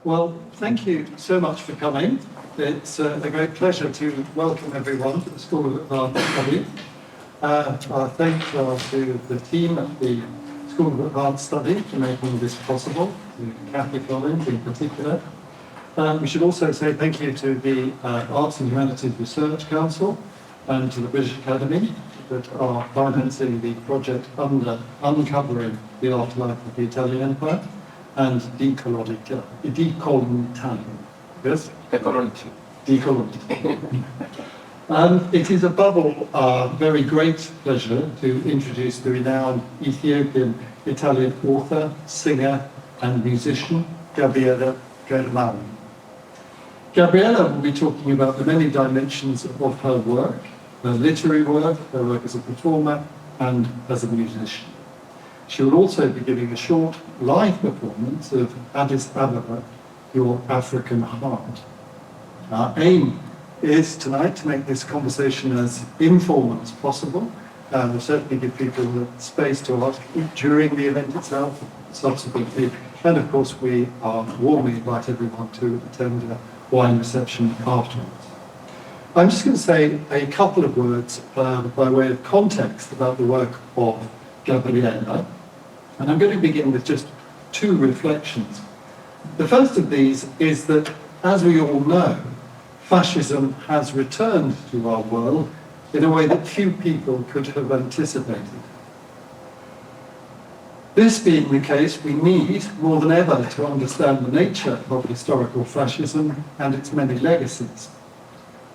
Well, thank you so much for coming. It's a great pleasure to welcome everyone to the School of Advanced Study. Our thanks are to the team at the School of Advanced Study for making this possible, to Kathy Collins in particular. We should also say thank you to the Arts and Humanities Research Council and to the British Academy that are financing the project under uncovering the afterlife of the Italian Empire and decolonizing. Yes? Decolonizing. It is above all our very great pleasure to introduce the renowned Ethiopian Italian author, singer and musician, Gabriella Ghermandi. Gabriella will be talking about the many dimensions of her work, her literary work, her work as a performer and as a musician. She will also be giving a short live performance of Addis Ababa, Your African Heart. Our aim is tonight to make this conversation as informal as possible, and we'll certainly give people the space to ask during the event itself, subsequently, and of course we are warmly invite everyone to attend a wine reception afterwards. I'm just going to say a couple of words by way of context about the work of Gabriella, and I'm going to begin with just two reflections. The first of these is that, as we all know, fascism has returned to our world in a way that few people could have anticipated. This being the case, we need, more than ever, to understand the nature of historical fascism and its many legacies.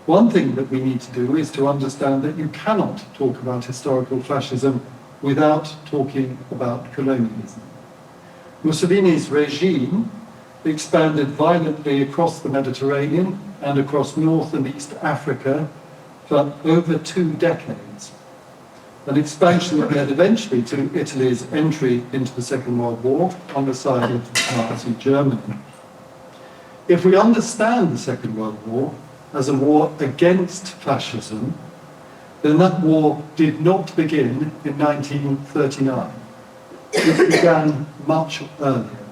One thing that we need to do is to understand that you cannot talk about historical fascism without talking about colonialism. Mussolini's regime expanded violently across the Mediterranean and across North and East Africa for over 2 decades. An expansion that led eventually to Italy's entry into the Second World War on the side of Nazi Germany. If we understand the Second World War as a war against fascism, then that war did not begin in 1939. It began much earlier.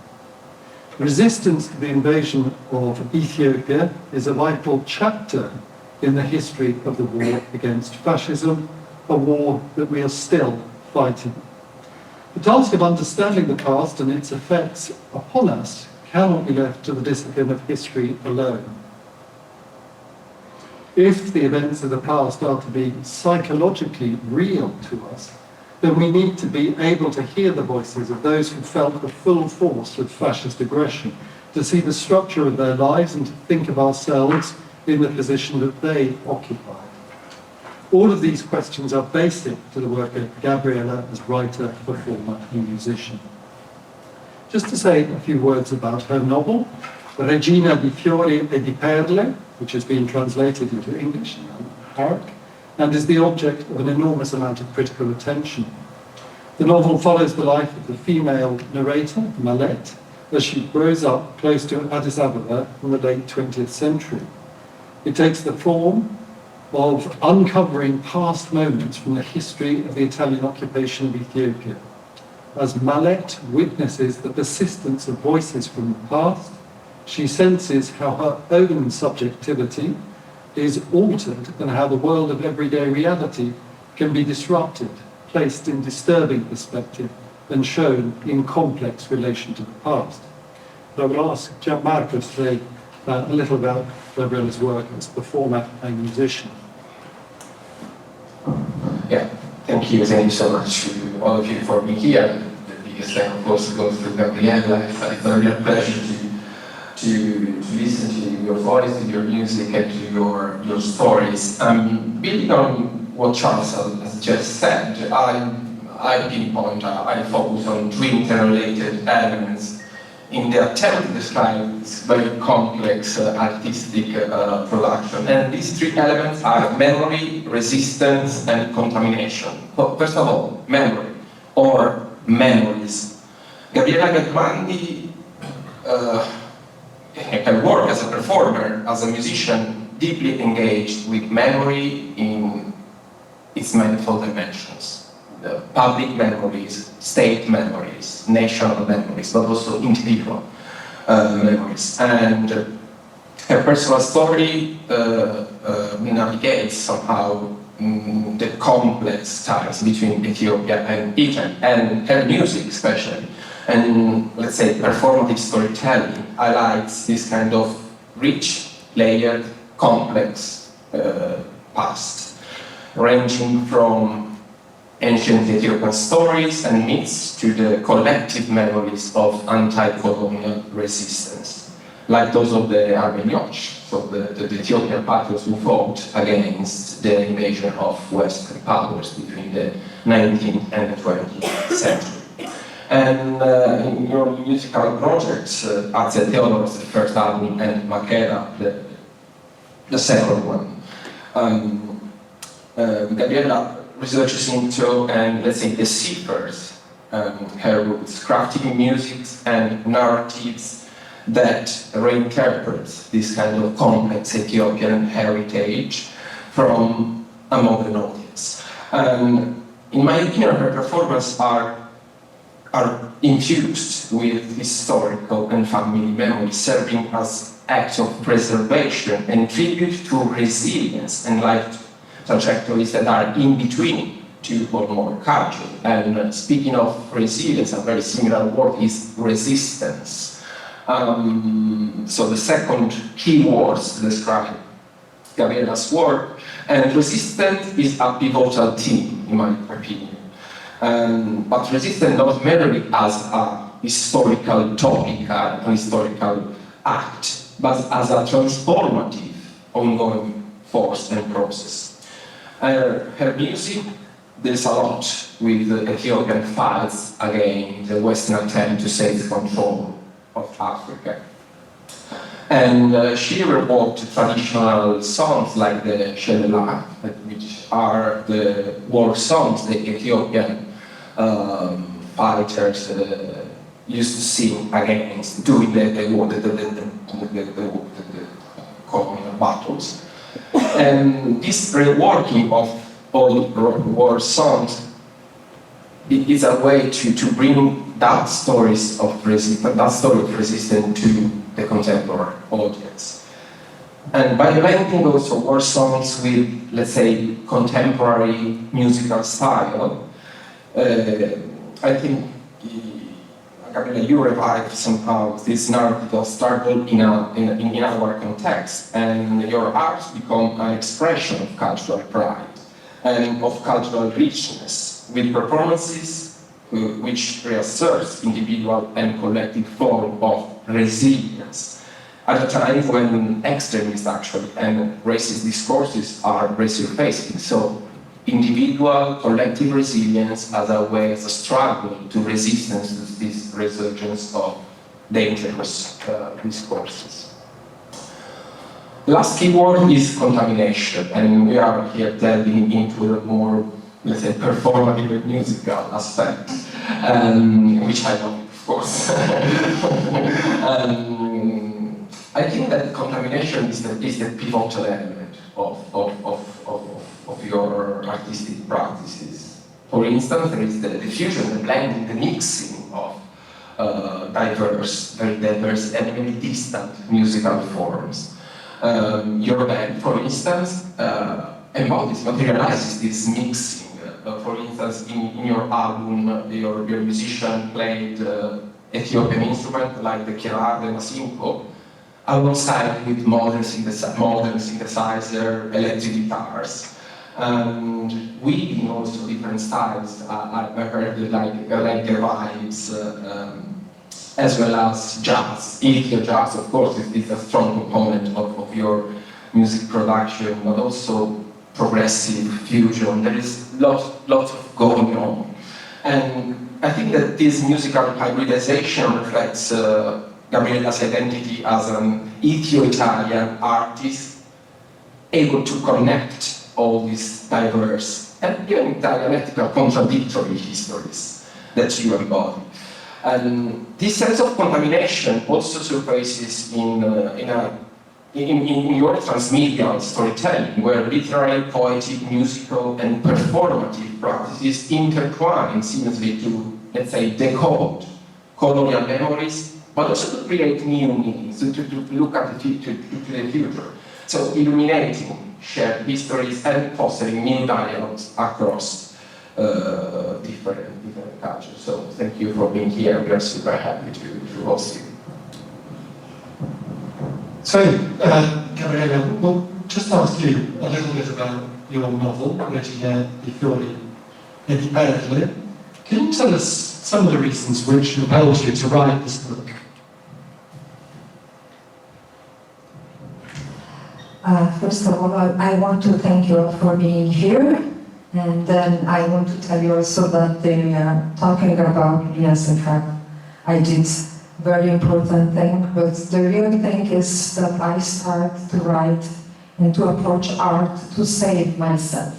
Resistance to the invasion of Ethiopia is a vital chapter in the history of the war against fascism, a war that we are still fighting. The task of understanding the past and its effects upon us cannot be left to the discipline of history alone. If the events of the past are to be psychologically real to us, then we need to be able to hear the voices of those who felt the full force of fascist aggression, to see the structure of their lives and to think of ourselves in the position that they occupied. All of these questions are basic to the work of Gabriella as writer, performer and musician. Just to say a few words about her novel, Regina di fiori e di perle, which has been translated into English in Amharic, and is the object of an enormous amount of critical attention. The novel follows the life of the female narrator, Malet, as she grows up close to Addis Ababa in the late 20th century. It takes the form of uncovering past moments from the history of the Italian occupation of Ethiopia. As Malet witnesses the persistence of voices from the past, she senses how her own subjectivity is altered and how the world of everyday reality can be disrupted, placed in disturbing perspective and shown in complex relation to the past. But I will ask Gianmarco to say a little about Gabriella's work as performer and musician. Yeah, thank you so much to all of you for being here. The biggest thank, of course, goes to Gabriella. It's a real pleasure to listen to your voice, to your music, and to your stories. Building on what Charles has just said, I pinpoint, I focus on 3 interrelated elements in the attempt to describe this very complex artistic production. And these 3 elements are memory, resistance, and contamination. So, first of all, memory, or memories. Gabriella Ghermandi her work as a performer, as a musician, deeply engaged with memory in its manifold dimensions. The public memories, state memories, national memories, but also individual. memories. And her personal story navigates somehow the complex ties between Ethiopia and Italy, and her music especially. And let's say performative storytelling highlights this kind of rich, layered, complex past, ranging from ancient Ethiopian stories and myths to the collective memories of anti-colonial resistance, like those of the Armenioch, so the Ethiopian patriots who fought against the invasion of Western powers between the 19th and the 20th century. And in your musical projects, Atse Tewodros, the first album, and Maqeda, the second one, Gabriella researches into and let's say deciphers her roots, crafting music and narratives that reinterpret this kind of complex Ethiopian heritage from a modern audience. In my opinion, her performances are infused with historical and family memory, serving as acts of preservation and tribute to resilience and life trajectories that are in between two or more cultures. And speaking of resilience, a very similar word is resistance. So the second key words to describe Gabriella's work, and resistance is a pivotal theme, in my opinion. But resistance not merely as a historical topic, a historical act, but as a transformative, ongoing force and process. Her music, there's a lot with the Ethiopian fights against the Western attempt to seize control of Africa. And she revoked traditional songs like the Shelela, which are the war songs the Ethiopian fighters used to sing against during the colonial battles. And this reworking of old war songs is a way to bring that story of resistance to the contemporary audience. And by blending also war songs with, let's say, contemporary musical style, I think, Gabriella, you revived somehow this narrative of struggle in our context, and your art become an expression of cultural pride and of cultural richness, with performances which reasserts individual and collective form of resilience at a time when extremist actually and racist discourses are resurfacing. So individual, collective resilience as a way, as a struggle to resistance to this resurgence of dangerous discourses. The last keyword is contamination, and we are here delving into a more, let's say, performative musical aspect, which I love, of course. I think that contamination is the pivotal element of your artistic practices. For instance, there is the fusion, the blending, the mixing of very diverse and very distant musical forms. Your band, for instance, materializes this mixing. For instance, in your album, your musician played Ethiopian instruments like the kirar, the masinko, alongside with modern synthesizer, electric guitars, and weaving also different styles. I heard like reggae vibes, as well as jazz. Ethio jazz, of course, is a strong component of your music production, but also progressive fusion. There is lots of going on. And I think that this musical hybridization reflects Gabriella's identity as an Ethio-Italian artist, able to connect all these diverse and even dialectical contradictory histories that you embody. And this sense of contamination also surfaces in your transmedia storytelling, where literary, poetic, musical, and performative practices intertwine seamlessly to, let's say, decode colonial memories but also to create new meanings, to look at to the future. So illuminating shared histories and fostering new dialogues across different cultures. So thank you for being here. We are super happy to host you. So, Gabriella, we'll just ask you a little bit about your novel, Regina, Fiori, and Perle. Can you tell us some of the reasons which compelled you to write this book? First of all, I want to thank you all for being here. And then I want to tell you also that talking about me as a fact, I did very important thing, but the real thing is that I start to write and to approach art to save myself.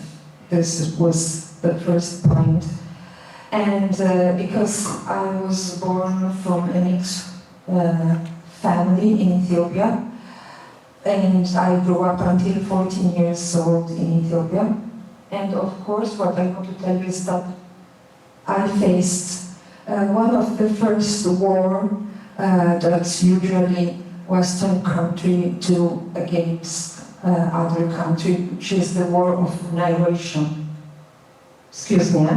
This was the first point. And because I was born from a mixed family in Ethiopia, and I grew up until 14 years old in Ethiopia. And of course, what I want to tell you is that I faced one of the first war that usually Western country do against other country, which is the war of annihilation. Excuse me.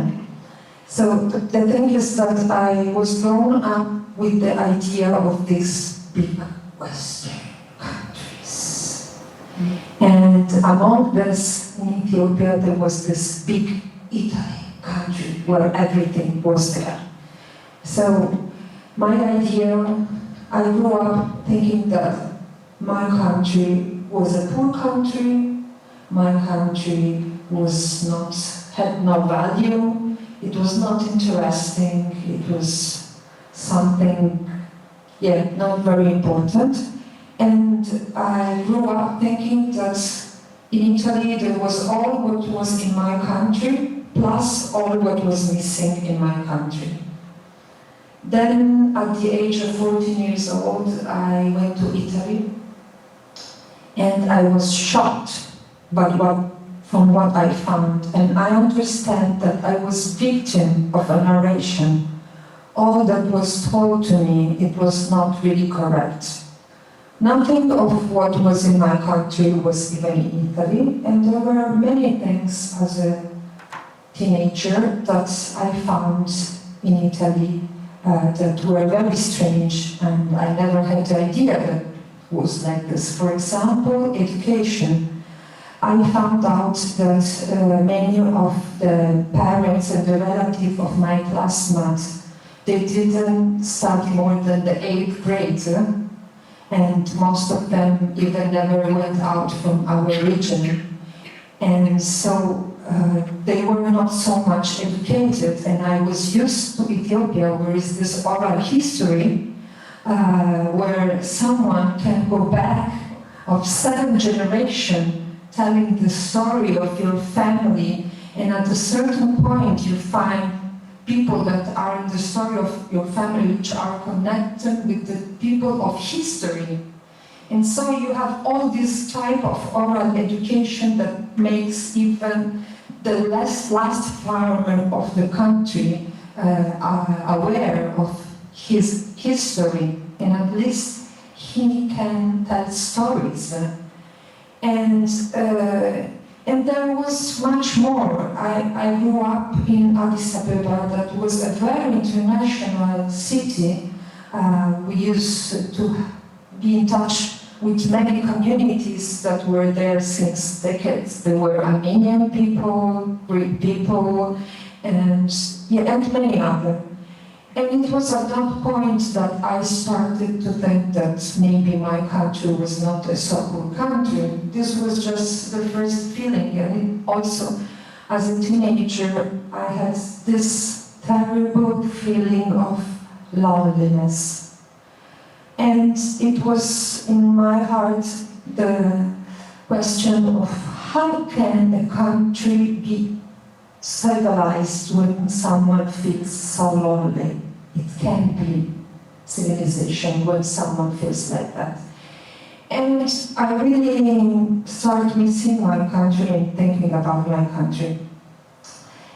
So the thing is that I was grown up with the idea of these big Western countries. And among this, in Ethiopia, there was this big Italy country where everything was there. So my idea, I grew up thinking that my country was a poor country, my country had no value, it was not interesting, it was something, not very important. And I grew up thinking that in Italy there was all what was in my country, plus all what was missing in my country. Then, at the age of 14 years old, I went to Italy, and I was shocked from what I found. And I understand that I was victim of a narration. All that was told to me, it was not really correct. Nothing of what was in my country was even in Italy, and there were many things as a teenager that I found in Italy that were very strange, and I never had the idea that it was like this. For example, education. I found out that many of the parents and the relatives of my classmates, they didn't study more than the 8th grade, and most of them even never went out from our region. And so they were not so much educated, and I was used to Ethiopia, where is this oral history, where someone can go back of 7 generations telling the story of your family, and at a certain point you find people that are in the story of your family which are connected with the people of history. And so you have all this type of oral education that makes even the last farmer of the country aware of his history, and at least he can tell stories. And there was much more. I grew up in Addis Ababa, that was a very international city. We used to be in touch with many communities that were there since decades. There were Armenian people, Greek people, and many others. And it was at that point that I started to think that maybe my country was not a so good country. This was just the first feeling. And also, as a teenager, I had this terrible feeling of loneliness. And it was in my heart the question of how can a country be civilized when someone feels so lonely? It can be civilization when someone feels like that. And I really started missing my country and thinking about my country.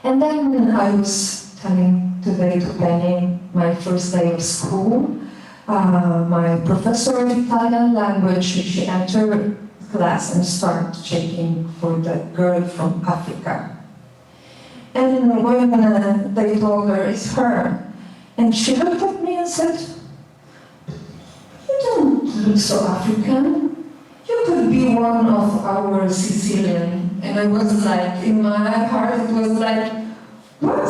And then I was telling today to Penny, my first day of school, my professor of Italian language, she entered class and started checking for the girl from Africa. And when they told her it's her, and she looked at me and said, "You don't look so African. You could be one of our Sicilian." And I was like, in my heart, it was like, what?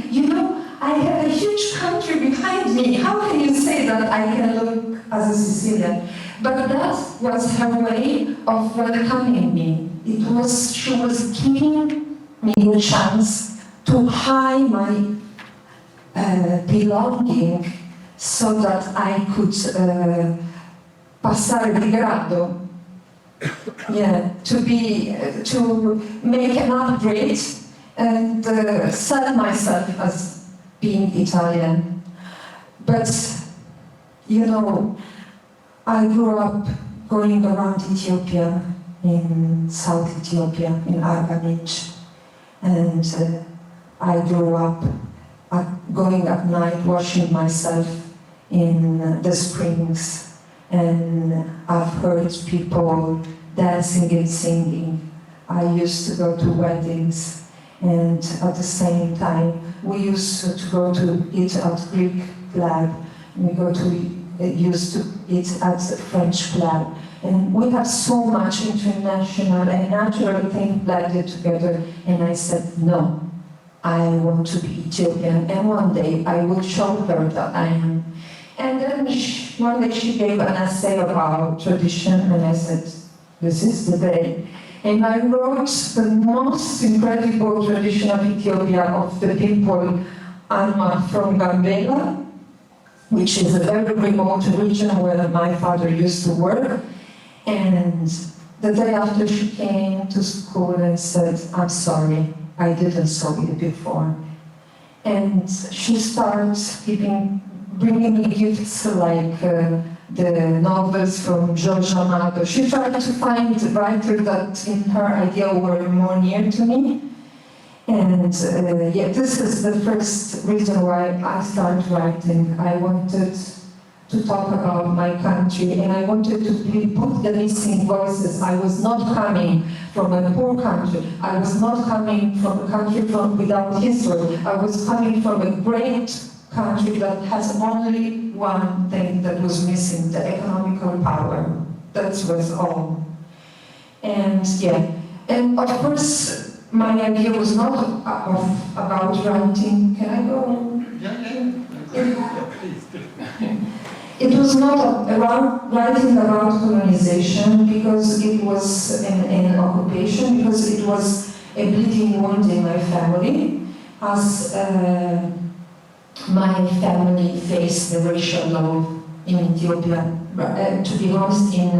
You know, I have a huge country behind me. How can you say that I can look as a Sicilian? But that was her way of welcoming me. She was giving me a chance to hide my belonging so that I could passare di grado. Yeah, to make an upgrade and sell myself as being Italian. But, you know, I grew up going around Ethiopia, in South Ethiopia, in Arganich, and I grew up going at night, washing myself in the springs, and I've heard people dancing and singing. I used to go to weddings, and at the same time, we used to go to eat at Greek club. Used to eat at the French club. And we have so much international and natural things blended together. And I said, no, I want to be Ethiopian. And one day I will show her that I am. And then one day she gave an essay about tradition, and I said, this is the day. And I wrote the most incredible tradition of Ethiopia, of the people from Gabriella, which is a very remote region where my father used to work. And the day after, she came to school and said, I'm sorry, I didn't saw it before. And she starts bringing me gifts like the novels from George Amado. She tried to find writers that in her idea were more near to me. And this is the first reason why I started writing. I wanted to talk about my country, and I wanted to put the missing voices. I was not coming from a poor country. I was not coming from a country without history. I was coming from a great country that has only one thing that was missing, the economical power. That was all. And and of course, my idea was not about writing. Can I go? Yeah, please do. It was not about writing about colonization, because it was an occupation, because it was a bleeding wound in my family, as my family faced the racial law in Ethiopia, to be honest, in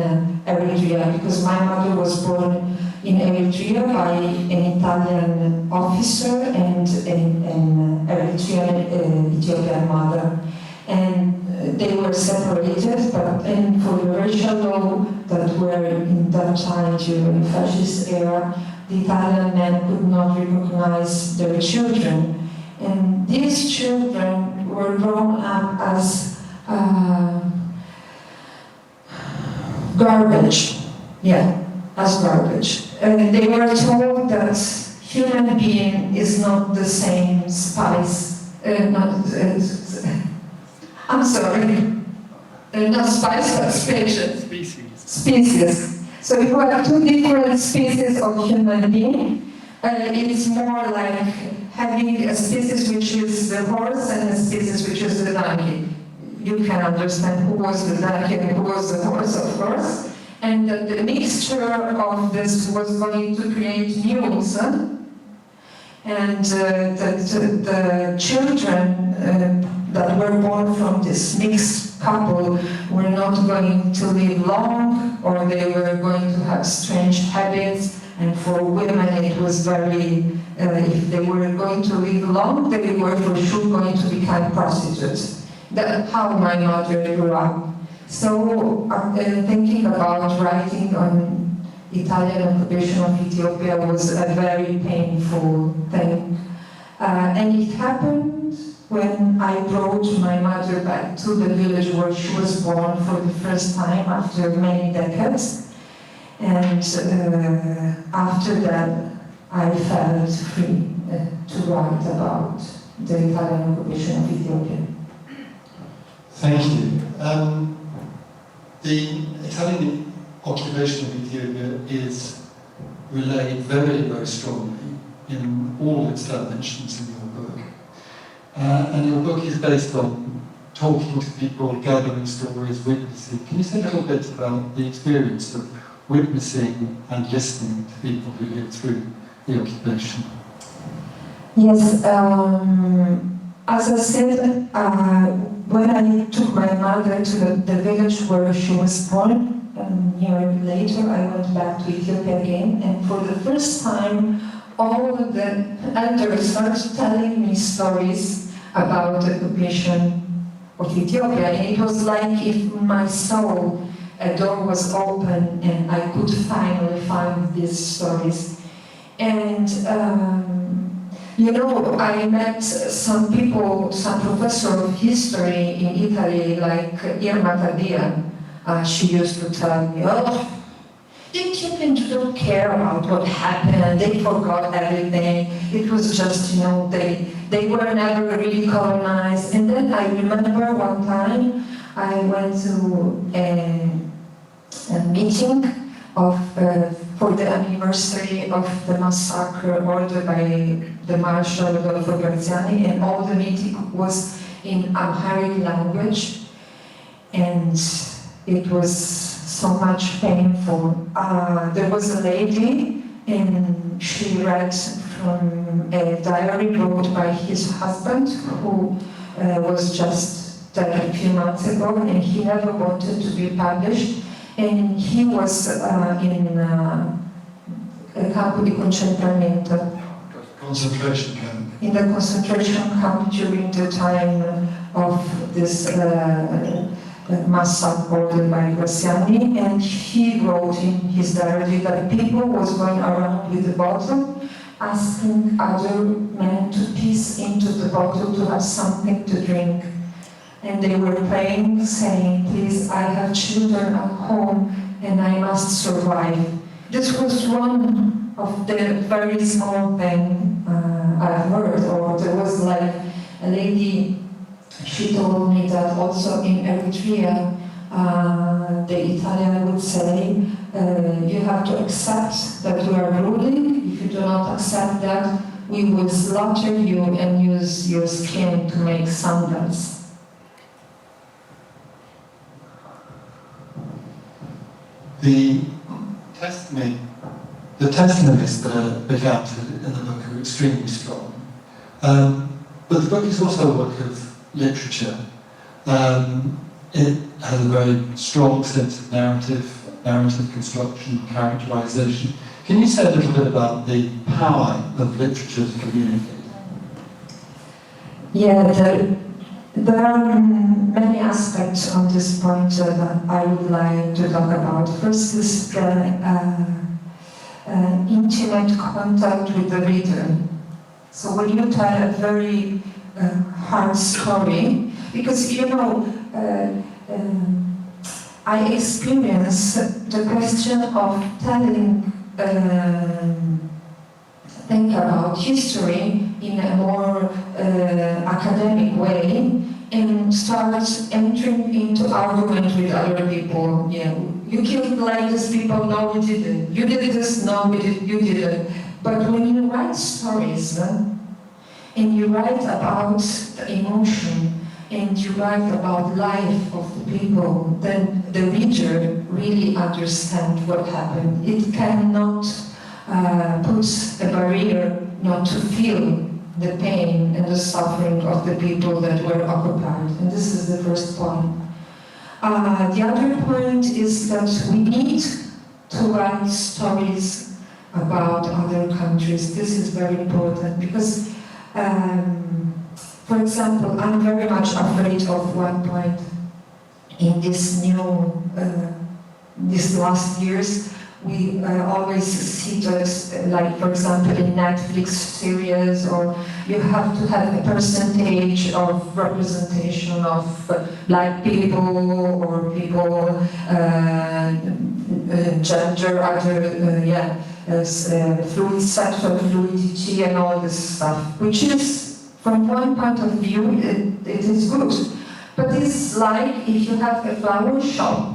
Eritrea, because my mother was born in Eritrea by an Italian officer and an Eritrean Ethiopian mother. And they were separated, and for the racial law that were in that time during the fascist era, the Italian men could not recognize their children. And these children were grown up as garbage. As garbage. And they were told that human being is not the same spice, I'm sorry, not spice, but species. So if you have two different species of human being, it's more like having a species which is the horse and a species which is the donkey. You can understand who was the donkey and who was the horse, of course. And the mixture of this was going to create mules. And the children that were born from this mixed couple were not going to live long, or they were going to have strange habits. And for women, it was very, if they were going to live long, they were for sure going to become prostitutes. That's how my mother grew up. So thinking about writing on Italian occupation of Ethiopia was a very painful thing. And it happened when I brought my mother back to the village where she was born for the first time after many decades. And after that, I felt free to write about the Italian occupation of Ethiopia. Thank you. The Italian occupation of Ethiopia is relayed very, very strongly in all its dimensions in your book. And your book is based on talking to people, gathering stories, witnessing. Can you say a little bit about the experience of witnessing and listening to people who lived through the occupation? Yes, as I said, when I took my mother to the village where she was born, a year later I went back to Ethiopia again, and for the first time all of the elders started telling me stories about the occupation of Ethiopia, and it was like if my soul, a door was open and I could finally find these stories. And you know, I met some people, some professor of history in Italy, like Irma Tardia. She used to tell me, oh, the Ethiopians don't care about what happened, they forgot everything. It was just, you know, they were never really colonized. And then I remember one time I went to a meeting of for the anniversary of the massacre ordered by the Marshal Rodolfo Graziani, and all the meeting was in Amharic language, and it was so much painful. There was a lady, and she read from a diary wrote by his husband, who was just dead a few months ago, and he never wanted to be published. And he was in a campo di concentramento. Concentration camp. In the concentration camp during the time of this massacre ordered by Graziani, and he wrote in his diary that people was going around with the bottle, asking other men to piss into the bottle to have something to drink. And they were praying, saying, please, I have children at home and I must survive. This was one of the very small things I heard. Or there was like a lady, she told me that also in Eritrea, the Italian would say, you have to accept that we are ruling. If you do not accept that, we will slaughter you and use your skin to make sandals. The testimonies that are recounted in the book are extremely strong. But the book is also a work of literature. It has a very strong sense of narrative construction, characterization. Can you say a little bit about the power of literature to communicate? Yeah, there are many aspects on this point that I would like to talk about. First is the intimate contact with the reader. So when you tell a very hard story, because you know, I experience the question of telling think about history in a more academic way and start entering into argument with other people. Yeah, you killed like these people, no we didn't. You did this, no we did, you didn't. But when you write stories and you write about the emotion and you write about life of the people, then the reader really understands what happened. It cannot put a barrier not to feel the pain and the suffering of the people that were occupied. And this is the first point. The other point is that we need to write stories about other countries. This is very important because, for example, I'm very much afraid of one point in this new, these last years, we always see those, like for example in Netflix series, or you have to have a percentage of representation of black people or people gender, other fluid, sexual fluidity and all this stuff, which is from one point of view it is good, but it's like if you have a flower shop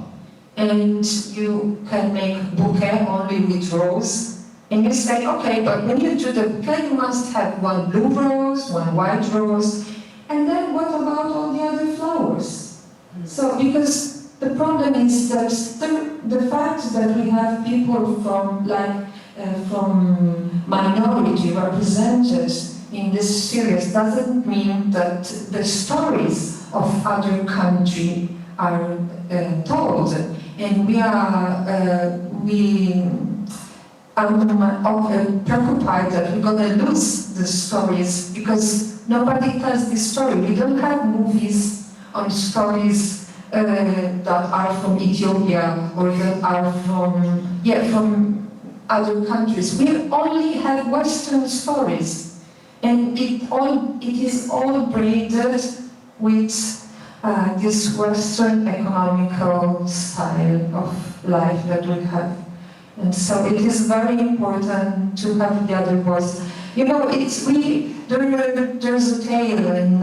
and you can make bouquet only with rose, and you say, okay, but when you do the bouquet, you must have one blue rose, one white rose, and then what about all the other flowers? So, because the problem is that the fact that we have people from minority represented in this series doesn't mean that the stories of other countries are told. And we are preoccupied that we're going to lose the stories because nobody tells this story. We don't have movies on stories that are from Ethiopia or that are from other countries. We only have Western stories, and it is all braided with this Western economical style of life that we have. And so it is very important to have the other voice. You know, there's a tale in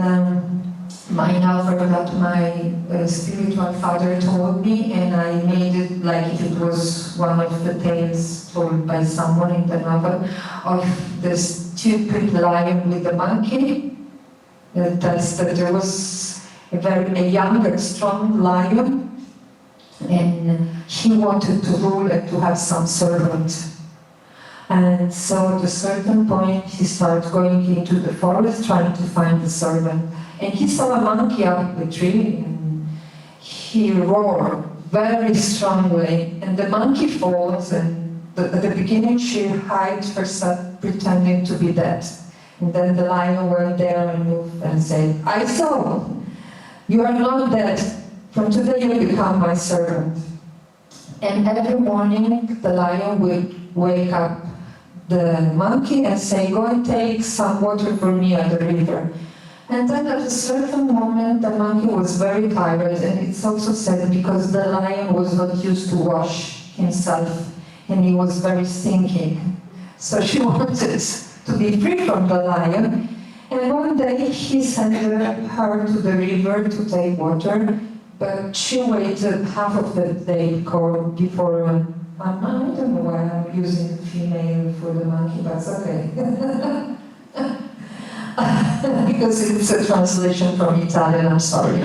my novel that my spiritual father told me, and I made it like if it was one of the tales told by someone in the novel, of the stupid lion with the monkey. It tells that there was a young, strong lion, and he wanted to rule and to have some servant. And so at a certain point he started going into the forest trying to find the servant. And he saw a monkey up a tree, and he roared very strongly, and the monkey falls, and at the beginning she hides herself pretending to be dead. And then the lion went there and moved and said, I saw. You are not dead. From today you become my servant. And every morning the lion would wake up the monkey and say, go and take some water for me at the river. And then at a certain moment the monkey was very tired, and it's also said because the lion was not used to wash himself and he was very stinky. So she wanted to be free from the lion. And one day he sent her to the river to take water, but she waited half of the day before, I don't know why I'm using female for the monkey, but it's okay. Because it's a translation from Italian, I'm sorry.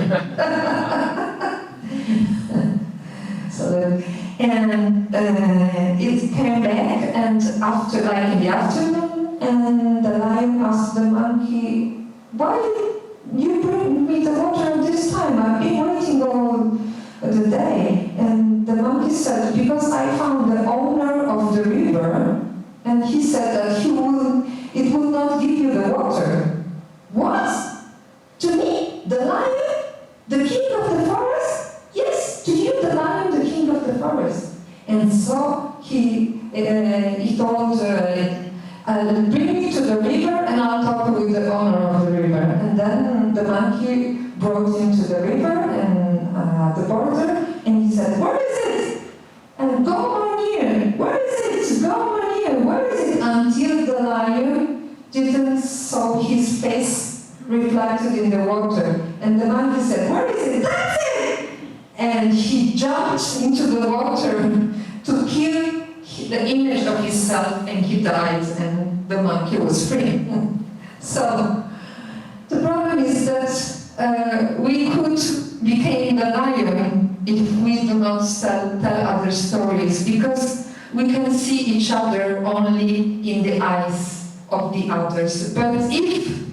It came back, and after, like in the afternoon, and the lion asked the monkey, why you bring me the water this time? I've been waiting all the day. And the monkey said, because I found the owner of the river, and he said that it will not give you the water. What? To me, the lion? The king of the forest? Yes, to you, the lion, the king of the forest. And so he told, bring me to the river and I'll talk with the owner of the river. And then the monkey brought him to the river and the border, and he said, where is it? And go on here. Where is it? Go on here. Where is it? Until the lion didn't saw his face reflected in the water. And the monkey said, where is it? That's it! And he jumped into the water to kill the image of himself, and he died, and the monkey was free. So the problem is that we could become the lion if we do not tell other stories, because we can see each other only in the eyes of the others. But if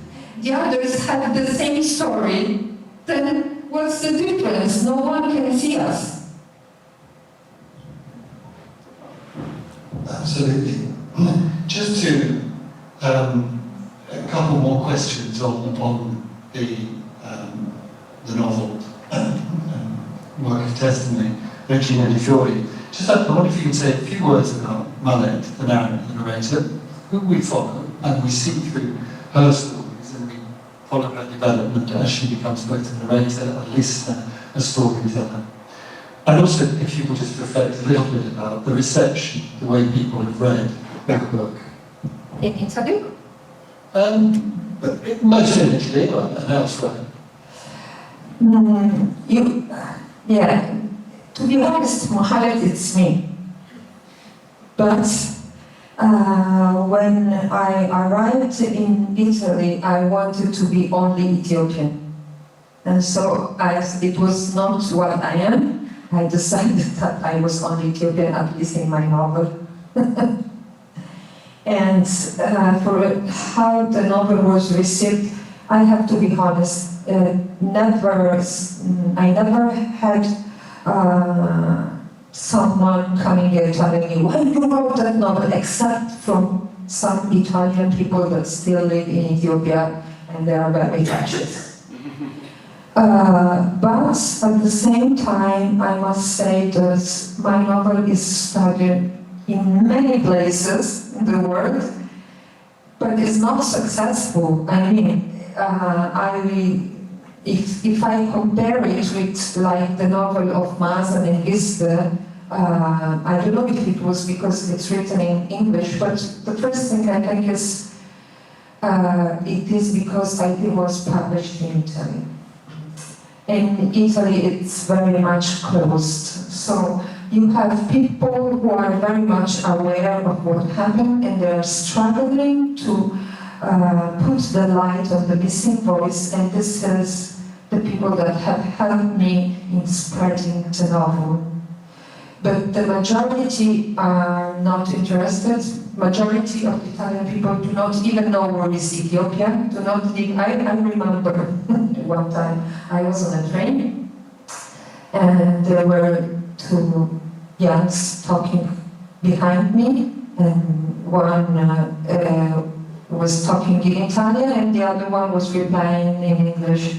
the others have the same story, then what's the difference? No one can see us. Absolutely. Just to a couple more questions on the novel work of testimony, Regina di Fiori. Just I wonder if you could say a few words about Maled, the narrator, who we follow, and we see through her stories, and we follow her development as she becomes both a narrator, a listener, a storyteller. And also, if you could just reflect a little bit about the reception, the way people have read the book. In Italy? But most in Italy and elsewhere. Yeah, to be honest, Mohammed, it's me. But when I arrived in Italy, I wanted to be only Ethiopian. And so, as it was not what I am, I decided that I was only Ethiopian, at least in my novel. And for how the novel was received, I have to be honest, I never had someone coming here telling me, why you wrote that novel, except from some Italian people that still live in Ethiopia, and they are very touched. But at the same time, I must say that my novel is studied in many places in the world, but it's not successful. I mean, if I compare it with like the novel of Mazen and Giste, I don't know if it was because it's written in English, but the first thing I think is it is because it was published in Italy. In Italy, it's very much closed. So you have people who are very much aware of what happened, and they're struggling to put the light on the missing voice, and this is the people that have helped me in spreading the novel. But the majority are not interested. Majority of Italian people do not even know where is Ethiopia. Do not think. I remember one time I was on a train, and there were two youngs talking behind me, and one was talking in Italian, and the other one was replying in English.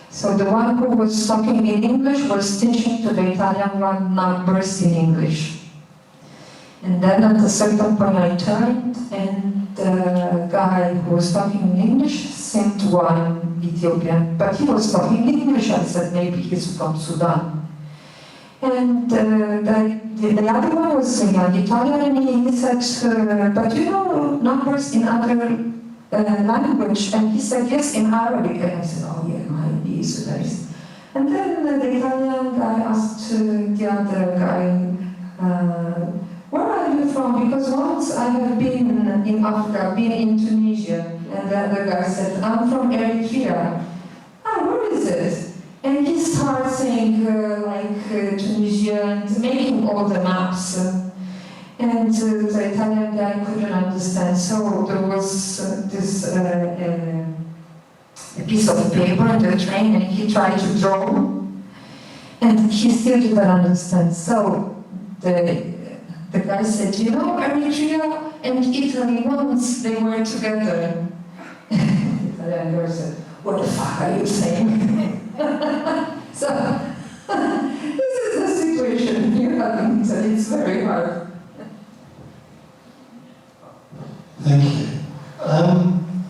So the one who was talking in English was teaching to the Italian one numbers in English. And then at a certain point I turned, and the guy who was talking in English seemed one Ethiopian, but he was talking in English. I said maybe he's from Sudan. And the other one was young Italian, and he said, but you know numbers in other language? And he said, yes, in Arabic. And I said, oh yeah, my is nice. And then the Italian guy asked the other guy, where are you from? Because once I have been in Africa, been in Tunisia. And the other guy said, I'm from Eritrea. Ah, where is it? And he starts saying Tunisia, and making all the maps. And the Italian guy couldn't understand. So there was this a piece of paper on the train, and he tried to draw, and he still didn't understand. So the guy said, you know, Eritrea and Italy once they were together. The Italian girl said, what the fuck are you saying? So this is the situation you have in Italy. It's very hard. Thank you.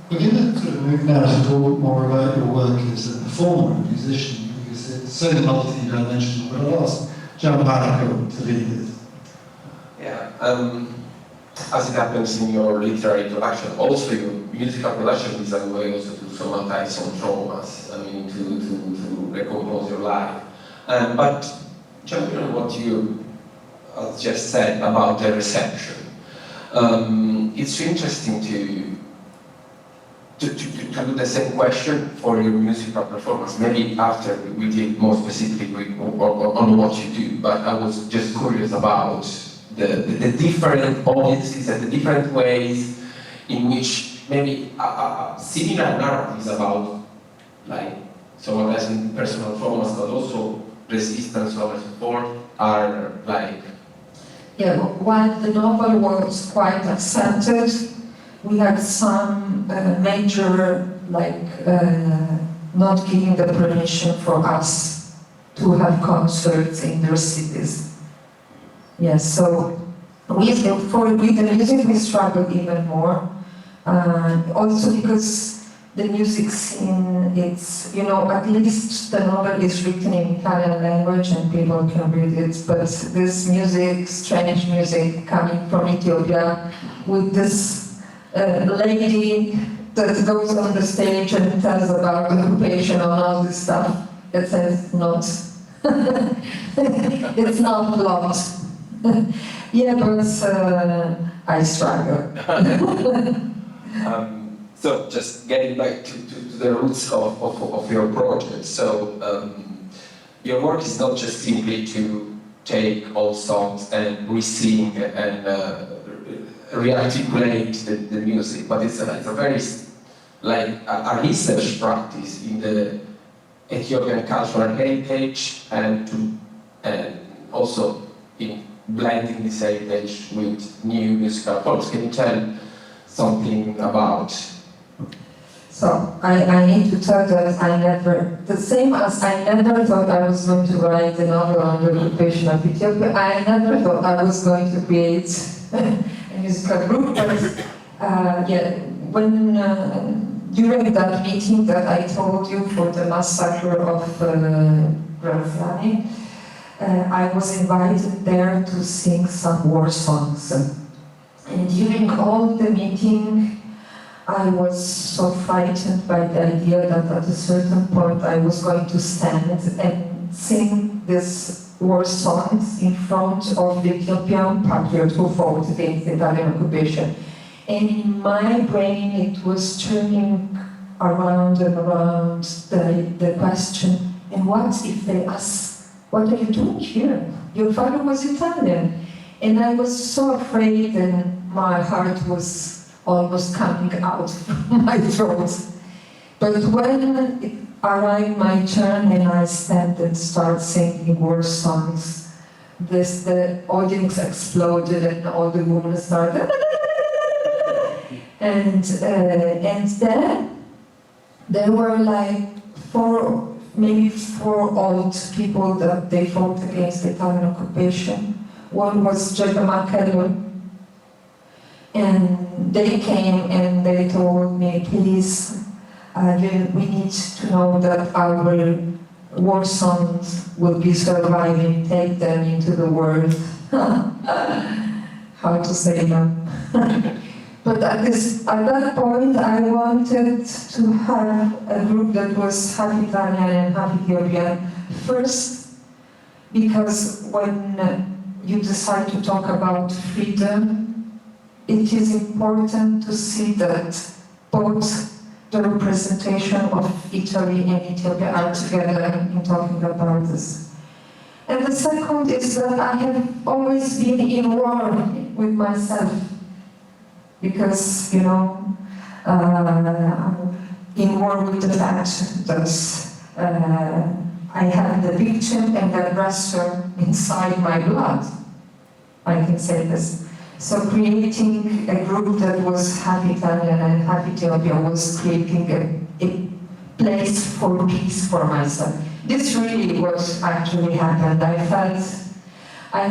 We're going to sort of move now to talk more about your work as a performer and musician, because it's so multi-dimensional. But I'll ask Gianmarco to lead it. Yeah, as it happens in your literary production, also your musical production is a way also to somatize some traumas, I mean, to recompose your life. But jumping on what you just said about the reception, it's interesting to do the same question for your musical performance. Maybe after we dig more specifically on what you do, but I was just curious about the different audiences and the different ways in which maybe similar narratives about like someone has personal traumas, but also resistance or support are like. Yeah, while the novel was quite accepted, we had some major, not giving the permission for us to have concerts in their cities. Yes, so with the music we struggle even more. Also because the music scene, it's, at least the novel is written in Italian language and people can read it, but this music, strange music coming from Ethiopia with this lady that goes on the stage and tells about occupation and all this stuff, it says not. It's not lost. Yeah, but I struggle. So just getting back to the roots of your project. So your work is not just simply to take old songs and re-sing and re-articulate the music, but it's a very a research practice in the Ethiopian cultural heritage and also in blending this heritage with new musical forms. Can you tell something about? So I need to tell that the same as I never thought I was going to write a novel on the occupation of Ethiopia, I never thought I was going to create a musical group, but when during that meeting that I told you for the massacre of Ghermandi, I was invited there to sing some war songs. And during all the meeting, I was so frightened by the idea that at a certain point I was going to stand and sing these war songs in front of the Ethiopian patriot who fought against the Italian occupation. And in my brain it was turning around and around the question, and what if they ask, what are you doing here? Your father was Italian. And I was so afraid and my heart was almost coming out from my throat. But when it arrived my turn and I stand and start singing war songs, the audience exploded and all the women started and then there were like maybe four old people that they fought against the Italian occupation. One was Maqeda, and they came and they told me, please, we need to know that our war songs will be surviving, take them into the world. How to say that? But at that point, I wanted to have a group that was half Italian and half Ethiopian. First, because when you decide to talk about freedom, it is important to see that both the representation of Italy and Ethiopia are together in talking about this. And the second is that I have always been in war with myself. Because, in war with the fact that I have the victim and the aggressor inside my blood, I can say this. So creating a group that was half Italian and half Ethiopian was creating a place for peace for myself. This really what actually happened. I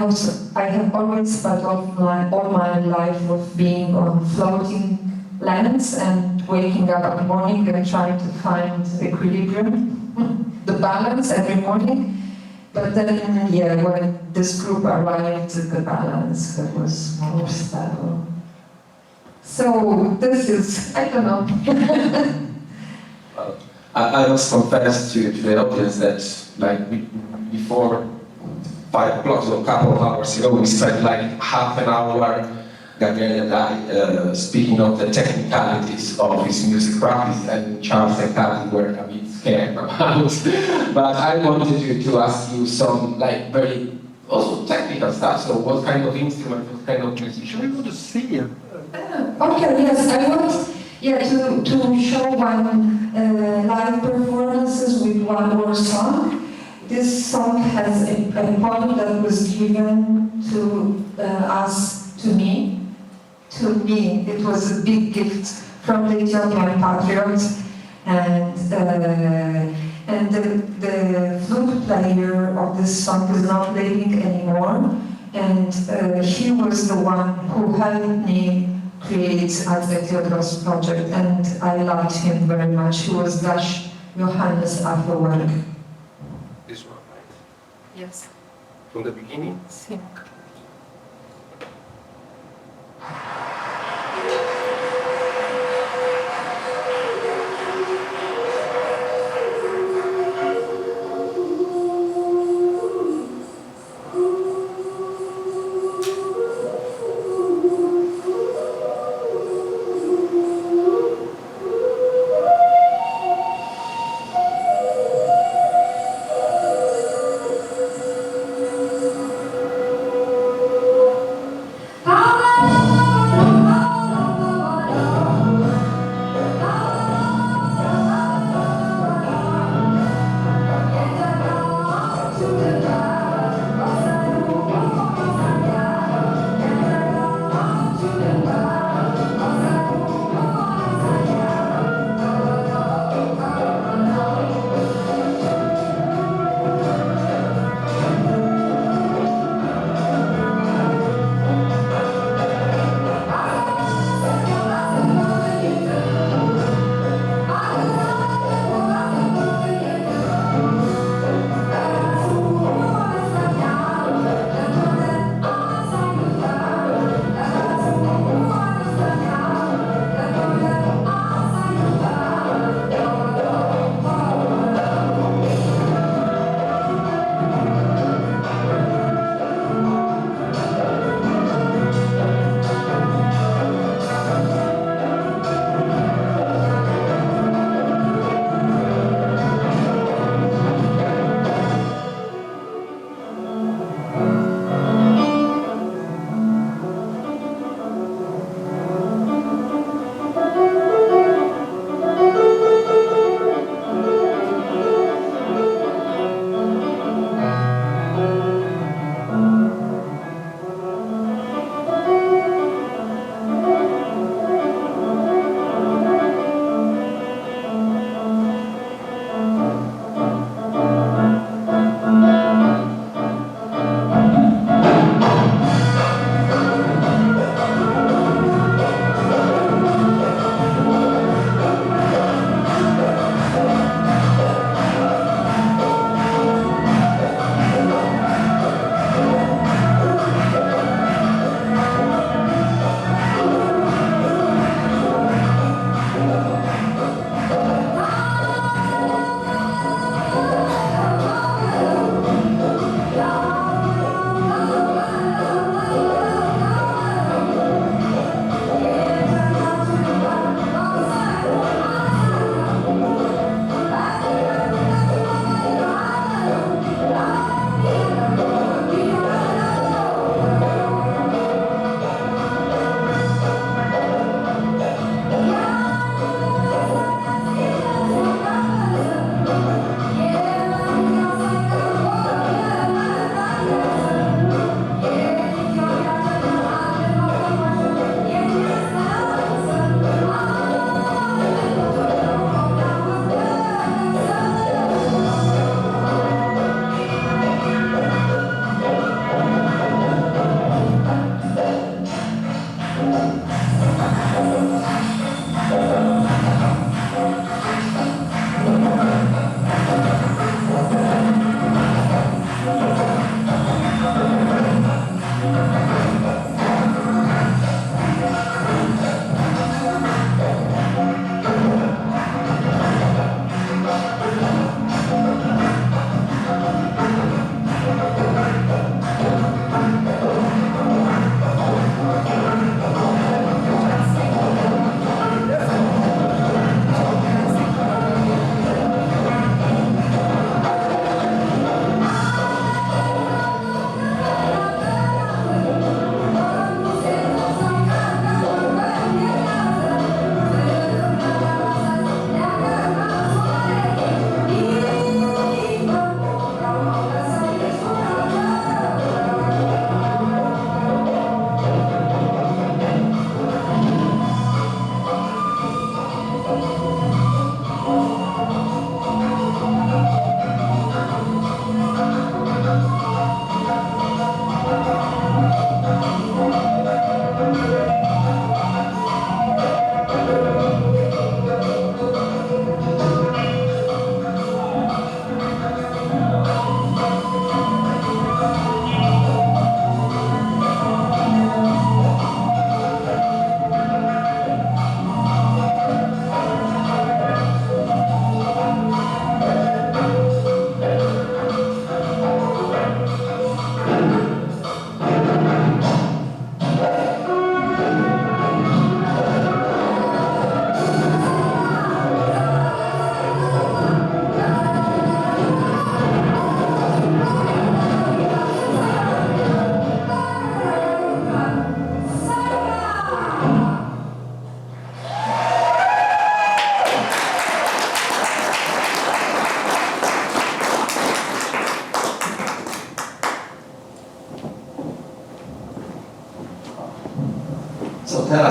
have always felt all my life of being on floating lands and waking up in the morning and trying to find equilibrium, the balance every morning. But then, when this group arrived, the balance was more stable. So this is, I don't know. Well, I must confess to the audience that before 5 o'clock, so a couple of hours ago, we spent half an hour, Gabriella and I, speaking of the technicalities of his music practice, and Charles and Kathy were a bit scared about. But I wanted to ask you some very also technical stuff. So what kind of instrument, what kind of musician? We want to see you. Okay, yes, I want to show one live performances with one more song. This song has a poem that was given to me. To me, it was a big gift from the Ethiopian patriot, and the flute player of this song is not living anymore. and he was the one who helped me create Atse Tewodros Project, and I loved him very much. He was Dash Johannes Afterwork. This one, right? Yes. From the beginning? Sim.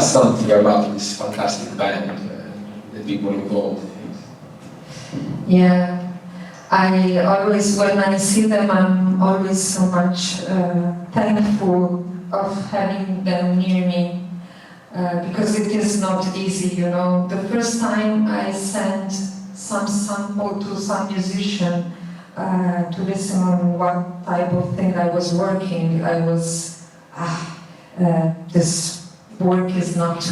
us something about this fantastic band, the people involved. Yeah, I always, when I see them, I'm always so much thankful of having them near me, because it is not easy, you know. The first time I sent some sample to some musician to listen on what type of thing I was working, I was, this work is not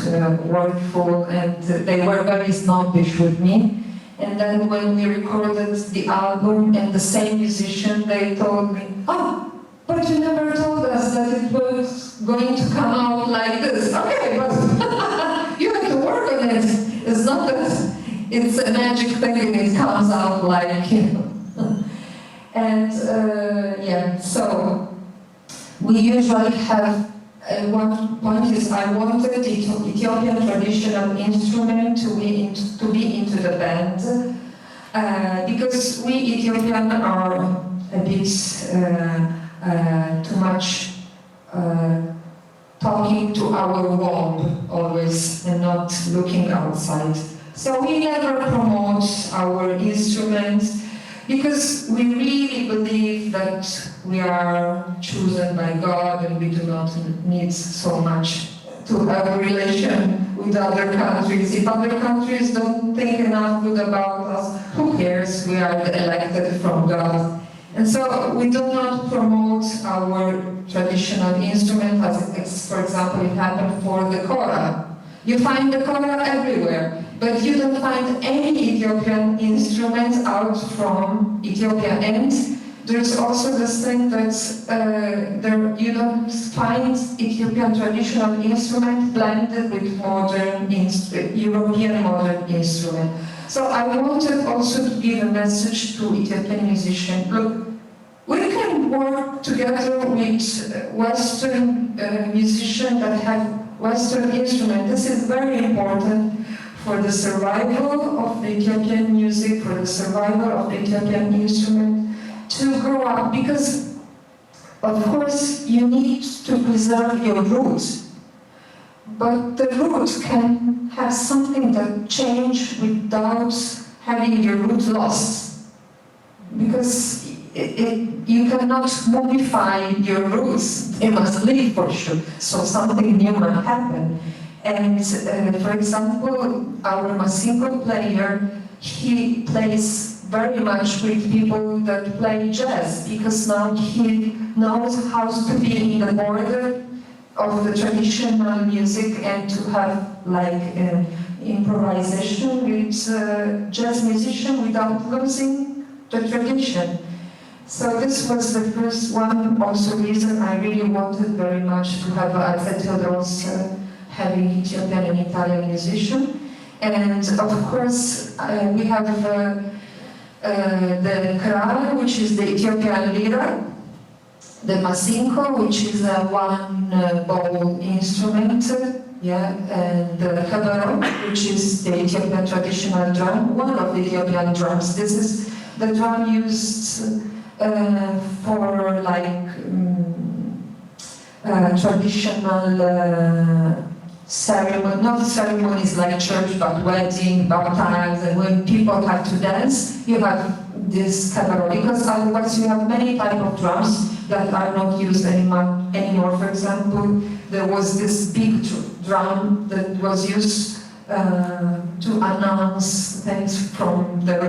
workful, and they were very snobbish with me. And then when we recorded the album and the same musician, they told me, oh, but you never told us that it was going to come out like this. Okay, but you have to work on it. It's not that it's a magic thing and it comes out like, you know. And yeah, so we usually have, one point is I wanted the Ethiopian traditional instrument to be into the band, because we Ethiopian are a bit too much talking to our wall always and not looking outside. So we never promote our instruments, because we really believe that we are chosen by God and we do not need so much to have a relation with other countries. If other countries don't think enough good about us, who cares? We are the elected from God. And so we do not promote our traditional instrument, as for example it happened for the kora. You find the kora everywhere, but you don't find any Ethiopian instrument out from Ethiopia. And there's also this thing that you don't find Ethiopian traditional instrument blended with modern European modern instrument. So I wanted also to give a message to Ethiopian musicians. Look, we can work together with Western musicians that have Western instrument. This is very important for the survival of the Ethiopian music, for the survival of the Ethiopian instrument to grow up, because of course you need to preserve your roots, but the roots can have something that change without having your roots lost, because you cannot modify your roots, they must live for sure, so something new might happen. And for example, our Masingo player, he plays very much with people that play jazz, because now he knows how to be in the border of the traditional music and to have like improvisation with jazz musician without losing the tradition. So this was the first one, also reason I really wanted very much to have Atse Tewodros having Ethiopian and Italian musician. And of course, we have the kra, which is the Ethiopian lira, the masinko, which is a one-bowl instrument, yeah, and the kabaro, which is the Ethiopian traditional drum, one of the Ethiopian drums. This is the drum used for like traditional ceremony, not ceremonies like church, but wedding, baptism, and when people have to dance, you have this kabaro, because otherwise you have many types of drums that are not used anymore. For example, there was this big drum that was used to announce things from the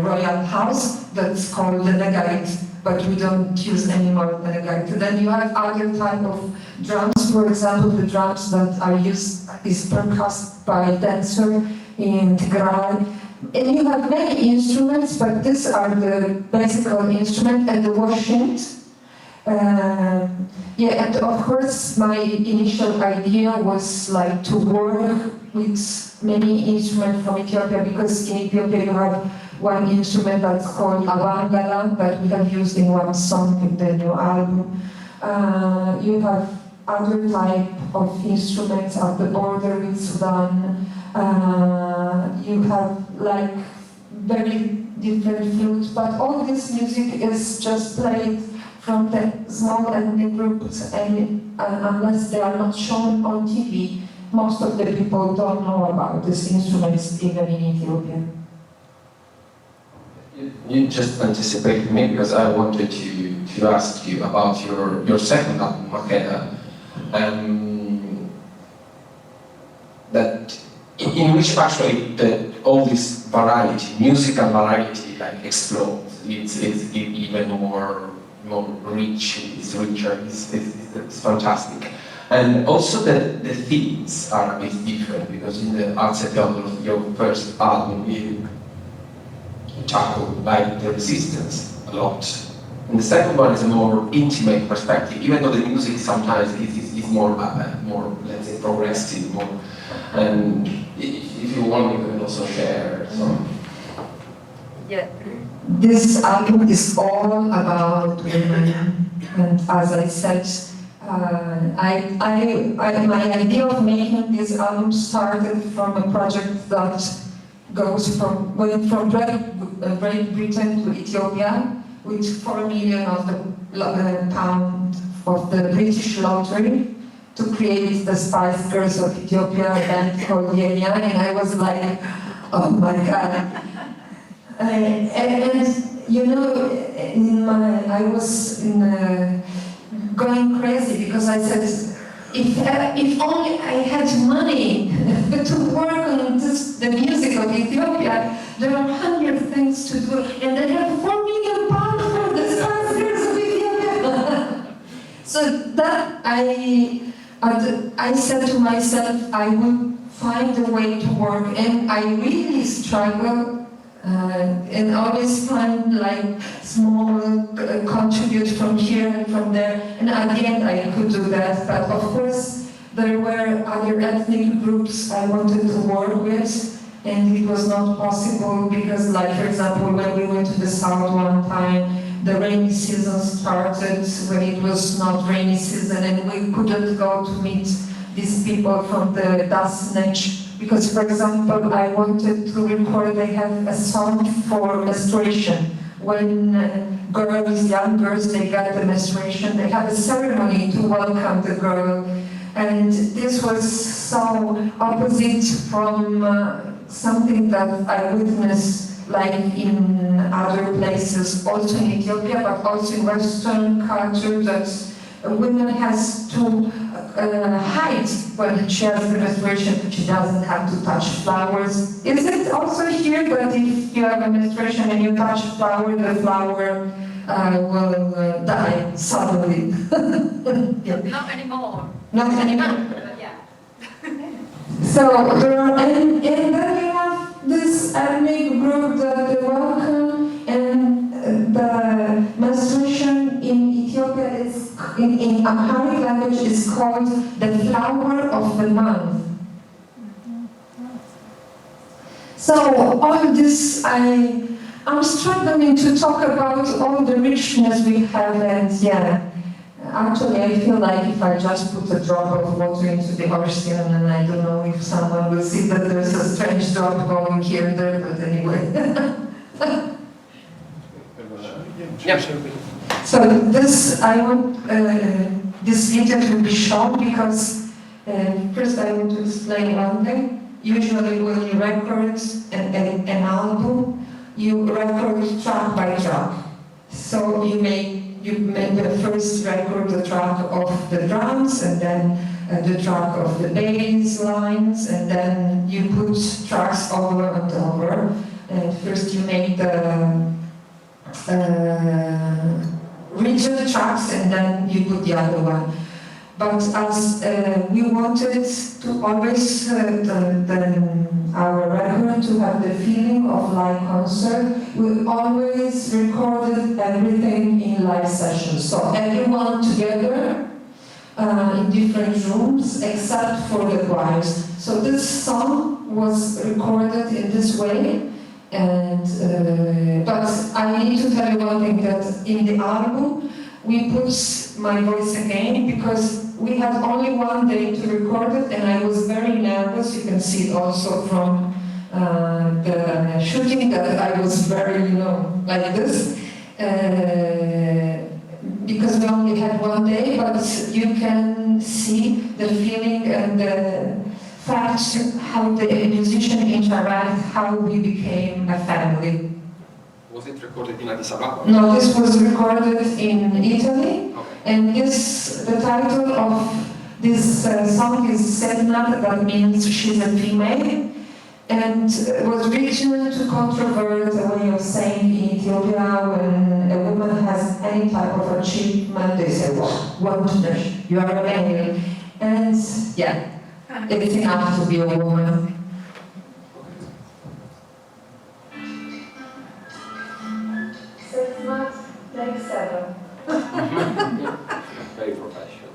royal house, that's called the nagarit, but we don't use anymore the nagarit. Then you have other type of drums, for example, the drums that are used is percussed by dancer in Tigray. And you have many instruments, but these are the basic instruments and the washings. Yeah, and of course my initial idea was like to work with many instruments from Ethiopia, because in Ethiopia you have one instrument that's called abangala that we have used in one song in the new album. You have other type of instruments at the border with Sudan. You have like very different flutes, but all this music is just played from the small ethnic groups, and unless they are not shown on TV, most of the people don't know about these instruments even in Ethiopia. You just anticipated me because I wanted to ask you about your second album, Maqeda, that in which actually all this variety, musical variety, like explodes. It's even more rich. It's richer. It's fantastic. And also the themes are a bit different because in the Atse Tewodros, your first album, you tackle like the resistance a lot. And the second one is a more intimate perspective, even though the music sometimes is more, let's say, progressive, more. And if you want, you can also share some. Yeah. This album is all about women, and as I said, my idea of making this album started from a project that went from Great Britain to Ethiopia with 4 million of the pound of the British lottery to create the Spice Girls of Ethiopia, a band called Regina, and I was like, oh my God. And you know, I was going crazy because I said, if only I had money to work on the music of Ethiopia, there are 100 things to do, and I have 4 million pounds for the Spice Girls of Ethiopia. So that I said to myself, I will find a way to work, and I really struggle. And always find like small contribute from here and from there, and at the end I could do that. But of course there were other ethnic groups I wanted to work with, and it was not possible because, like for example, when we went to the south one time, the rainy season started when it was not rainy season, and we couldn't go to meet these people from the Dasnech. Because, for example, I wanted to record, they have a song for menstruation. When young girls, they get the menstruation, they have a ceremony to welcome the girl. And this was so opposite from something that I witnessed like in other places, also in Ethiopia, but also in Western culture, that a woman has to hide when she has the menstruation. She doesn't have to touch flowers. Is it also here that if you have a menstruation and you touch flower, the flower will die suddenly? Yeah. Not anymore. Not anymore. Yeah. So, and then you have this ethnic group that they welcome, and the menstruation in Ethiopia is, in Amharic language, is called the flower of the month. So all this, I'm struggling to talk about all the richness we have, and yeah, actually I feel like if I just put a drop of water into the ocean, and I don't know if someone will see that there's a strange drop going here and there, but anyway. Yeah. So this, I want this video to be shown because first I want to explain one thing. Usually when you record an album, you record track by track. So you may first record the track of the drums, and then the track of the bass lines, and then you put tracks over and over. And first you make the region tracks, and then you put the other one. But as we wanted to always our record to have the feeling of live concert, we always recorded everything in live sessions. So everyone together in different rooms except for the choirs. So this song was recorded in this way. And but I need to tell you one thing, that in the album we put my voice again because we had only one day to record it, and I was very nervous. You can see it also from the shooting that I was very, like this, because we only had one day. But you can see the feeling and fact how the musicians interact, how we became a family. Was it recorded in Addis Ababa? No, this was recorded in Italy, Okay. and the title of this song is Sedna, that means she's a female, and was written to controvert the way of saying in Ethiopia when a woman has any type of achievement, they say, well, you are a male, and yeah, it's enough to be a woman. Sedna, like 7. Very professional.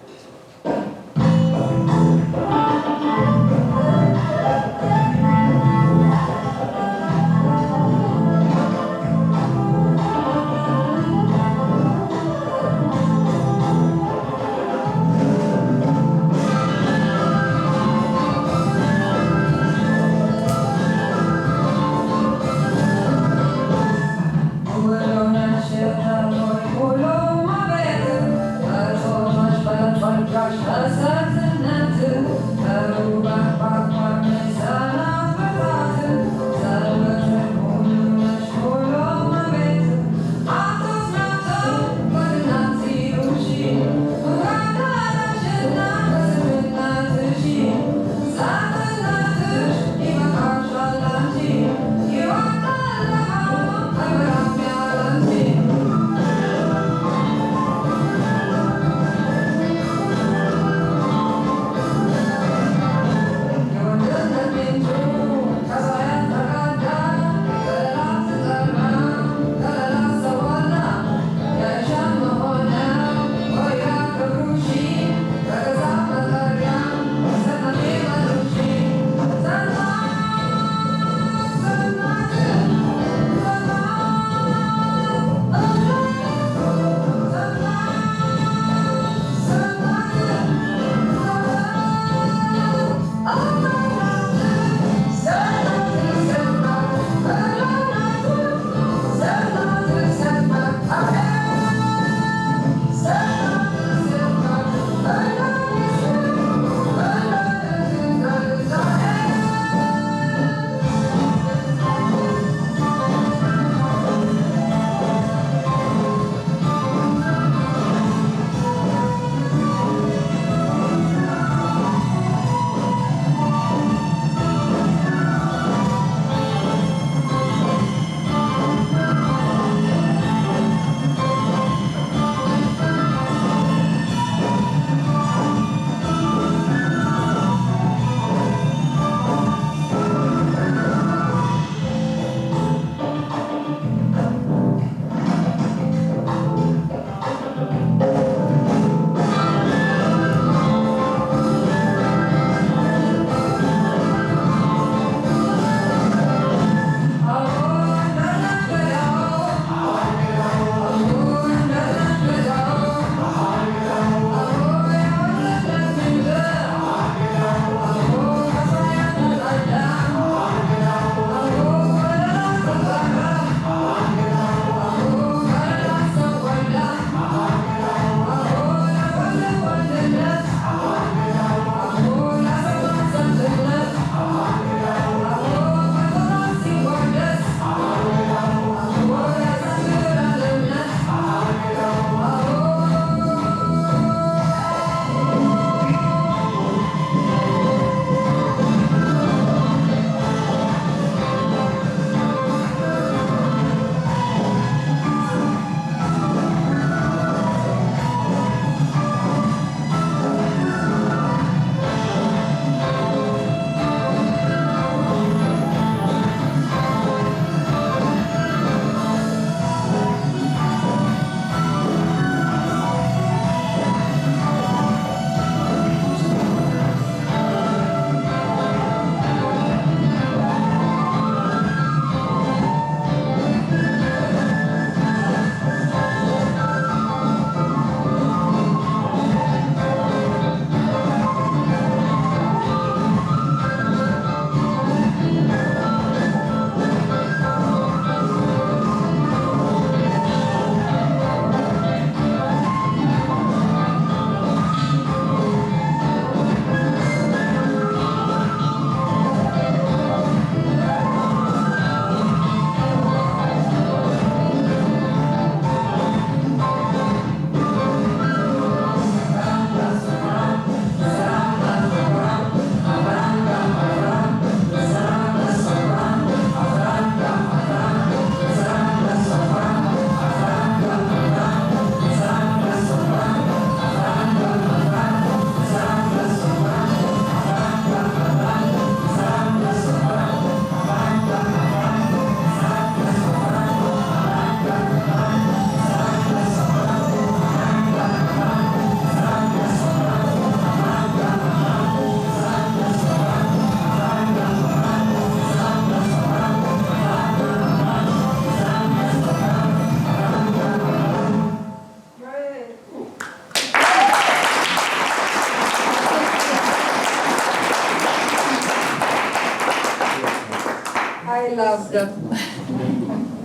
I love them.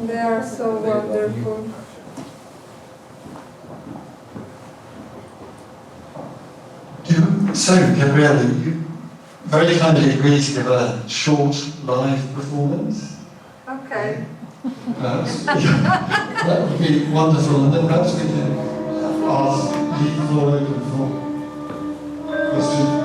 They are so wonderful. So, Gabriella, you very kindly agreed to give a short live performance. Okay. That would be wonderful, and then perhaps we can leave the floor open for questions.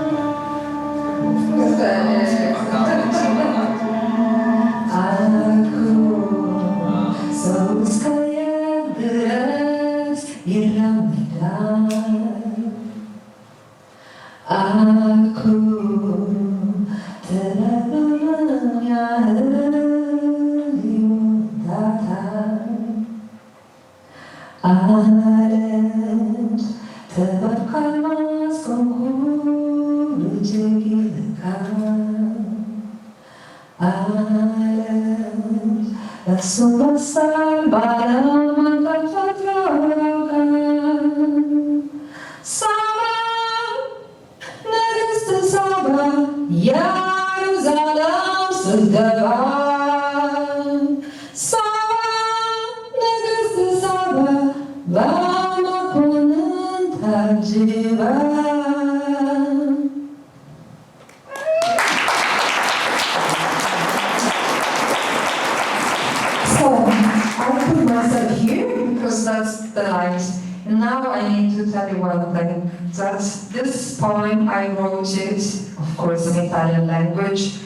Now I need to tell you one thing, that this poem I wrote it, of course, in Italian language,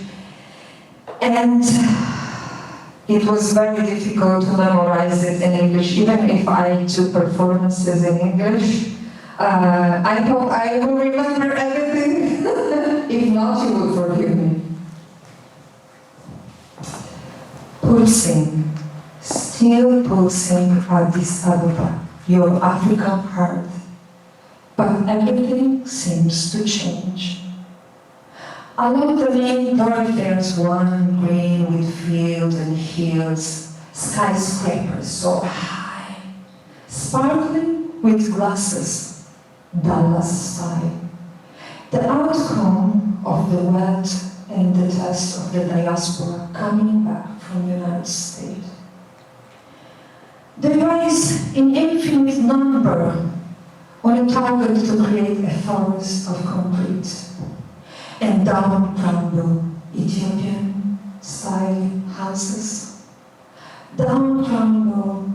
and it was very difficult to memorize it in English, even if I do performances in English. I hope I will remember everything. If not, you will forgive me. Pulsing, still pulsing Addis Ababa, your African heart, but everything seems to change. Along the main thoroughfares, one green with fields and hills, skyscrapers so high, sparkling with glasses, Dallas style. The outcome of the wet and the test of the diaspora coming back from the United States. They rise in infinite number on a target to create a forest of concrete, and down crumble Ethiopian style houses, down crumble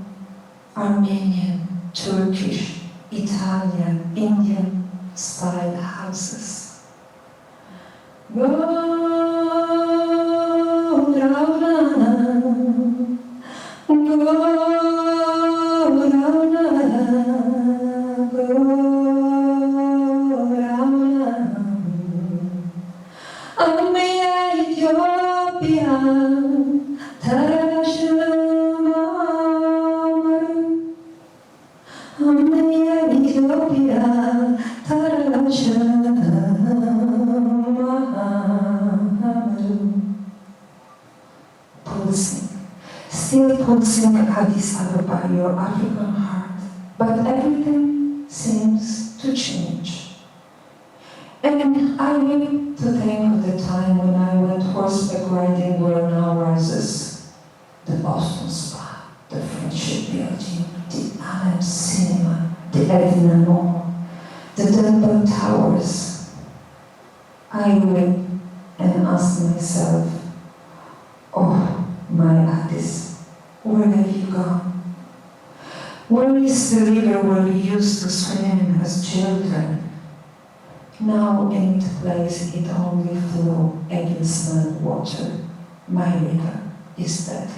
Armenian, Turkish, Italian, Indian style houses. Go down, go. Still pulsing Addis Ababa, your African heart, but everything seems to change. And I need to think of the time when I went horseback riding where now rises the Boston Spa, the Friendship Building, the Allen Cinema, the Edna Mall, the Denver Towers. I wait and ask myself, oh, my Addis, where have you gone? Where is the river where we used to swim as children? Now in its place it only flows against the water. My river is dead.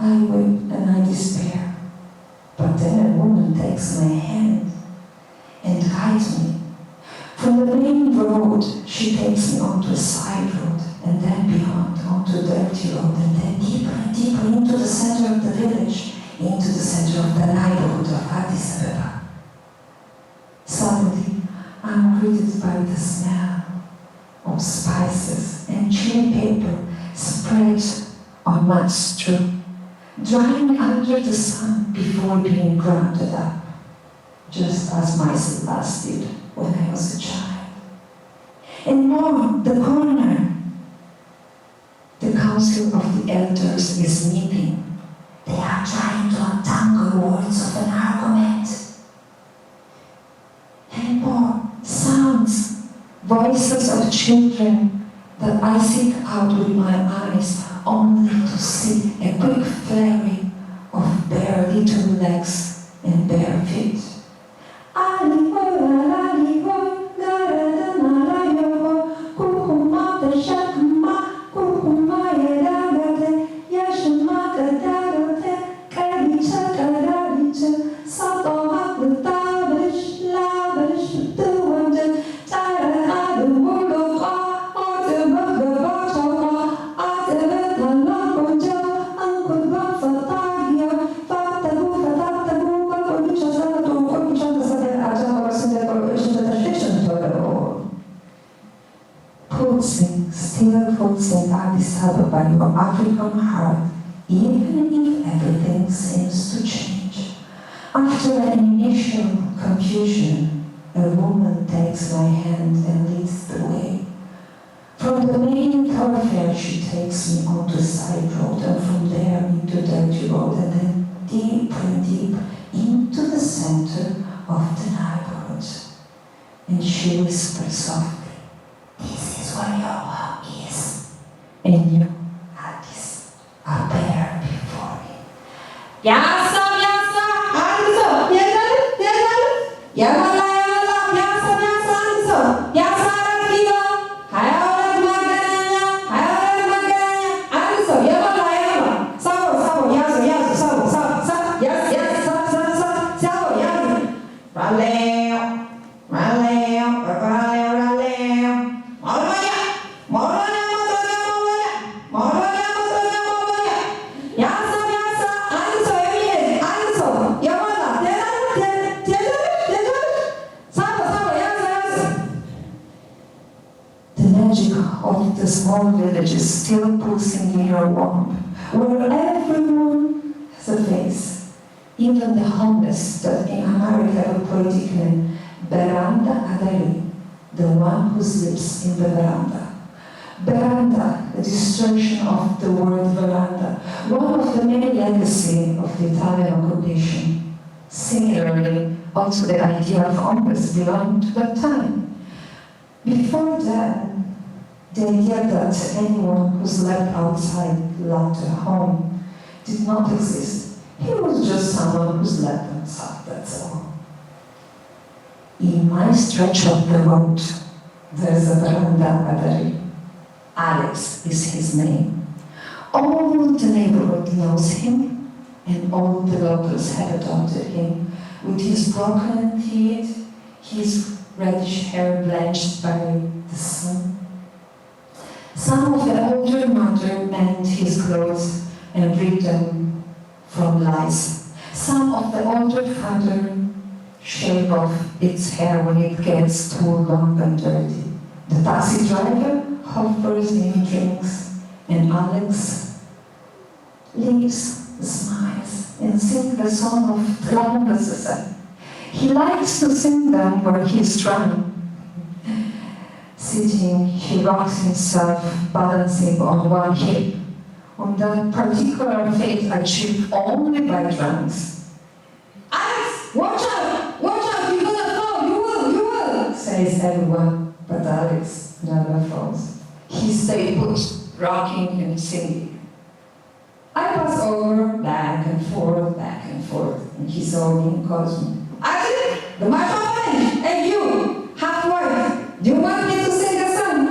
I weep and I despair, but then a woman takes my hand and guides me From the main road, she takes me onto a side road, and then beyond, onto a dirty road, and then deeper and deeper into the center of the village, into the center of the neighborhood of Addis Ababa. Suddenly, I'm greeted by the smell of spices and chili paper spread on mud straw, drying under the sun before being grounded up, just as my last did when I was a child. And more, the corner, the council of the elders is meeting. They are trying to untangle words of an argument. And more, sounds, voices of children that I seek out with my eyes only to see a quick flurry of bare little legs and bare feet. Still pulsing Addis Ababa, your African heart, even if everything seems to change. After an initial confusion, a woman takes my hand and leads the way. From the main thoroughfare, she takes me onto a side road, and from there into dirty road, and then deep and deep into the center of the neighborhood. And she whispers softly, "This is where your home is, and you, Addis, are there before me." Yasa, yasa, Addis, yasa, yasa, yasa, yasa, yasa, Rio, hayal maganya, Addis, yasa, sabo, yasa, sabo, yes, sabo, yasa, Raleo, of the small village is still pulsing in your womb, where everyone has a face, even the homeless that in America have a poetic name, Veranda Adari, the one who sleeps in the veranda. Veranda, the distortion of the word veranda, one of the many legacies of the Italian occupation. Similarly, also the idea of homeless belonged to that time. Before that, the idea that anyone who slept outside belonged to a home did not exist. He was just someone who slept outside, that's all. In my stretch of the road, there's a veranda Adari. Alex is his name. All the neighborhood knows him, and all the locals have adopted him. With his broken teeth, his reddish hair blanched by the sun. Some of the older mother mend his clothes and rid them from lice. Some of the older father shave off its hair when it gets too long and dirty. The taxi driver offers him drinks, and Alex leaves, smiles, and sings the song of Traumbasasa. He likes to sing them where he's drunk. Sitting, he rocks himself, balancing on one hip. On that particular fate achieved only by drunks. "Alex, watch out! Watch out! You're gonna fall! You will! Says everyone, but Alex never falls. He stays put, rocking and singing. I pass over, back and forth, and he saw me and calls me. "Atse, the microphone! Hey you, half-white! Do you want me to sing a song?"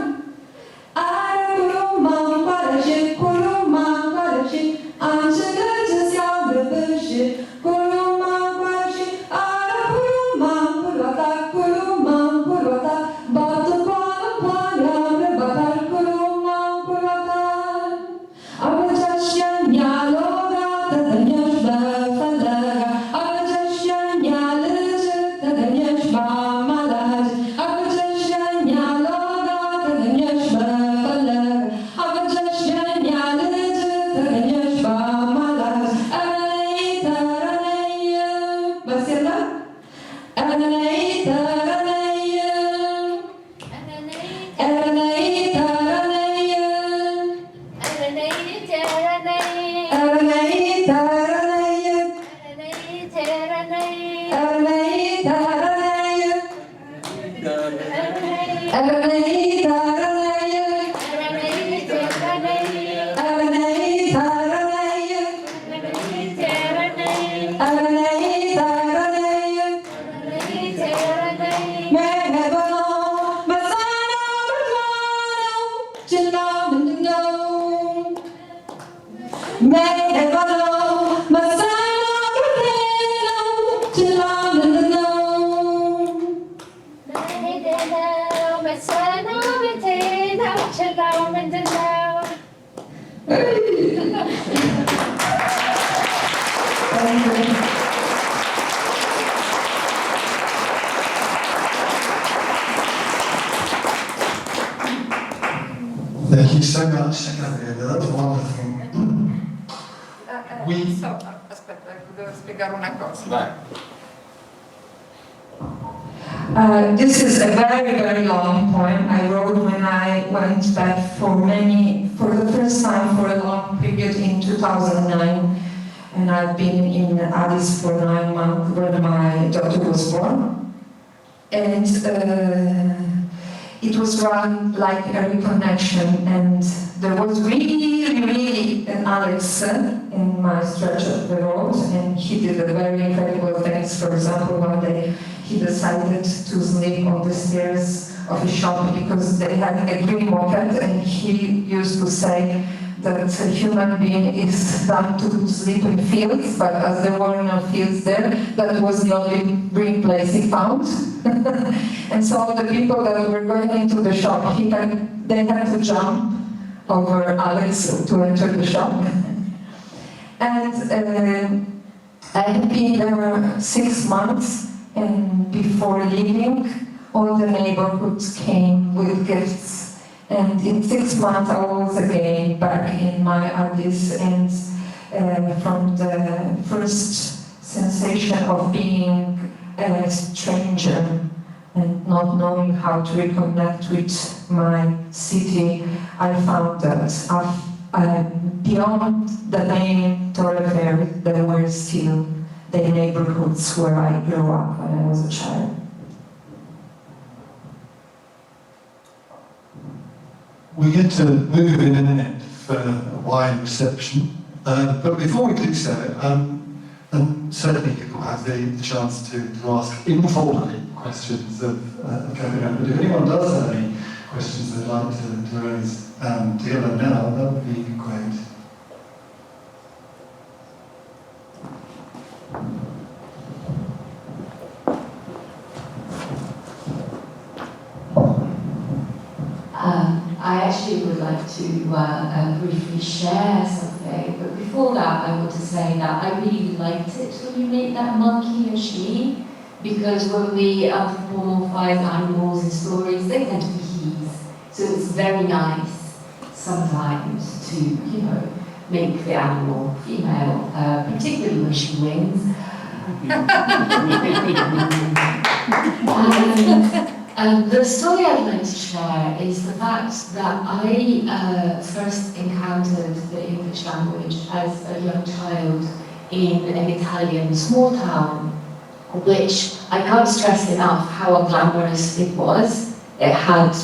Thank you so much, Gabriella. That's wonderful. Aspetta, devo spiegare una cosa. Vai. This is a very, very long poem I wrote when I went back for the first time for a long period in 2009. And I've been in Addis for 9 months when my daughter was born. And it was run like a reconnection, and there was really an Alex in my stretch of the road, and he did a very incredible things. For example, one day he decided to sleep on the stairs of a shop because they had a green moped, and he used to say that a human being is done to sleep in fields, but as there were no fields there, that was the only green place he found. And so the people that were going into the shop, they had to jump over Alex to enter the shop. And I had been there 6 months, and before leaving, all the neighborhoods came with gifts. And in 6 months, I was again back in my Addis, and from the first sensation of being a stranger and not knowing how to reconnect with my city, I found that beyond the main thoroughfare, there were still the neighborhoods where I grew up when I was a child. We get to move in a minute for a wine reception, but before we do so, and certainly you'll have the chance to ask informally questions of Gabriella, but if anyone does have any questions they'd like to raise together now, that would be great. I actually would like to briefly share something, but before that I want to say that I really liked it when you made that monkey a she, because when we anthropomorphize animals in stories, they tend to be he's. So it's very nice sometimes to, make the animal female, particularly when she wins. The story I'd like to share is the fact that I first encountered the English language as a young child in an Italian small town, which I can't stress enough how glamorous it was. It had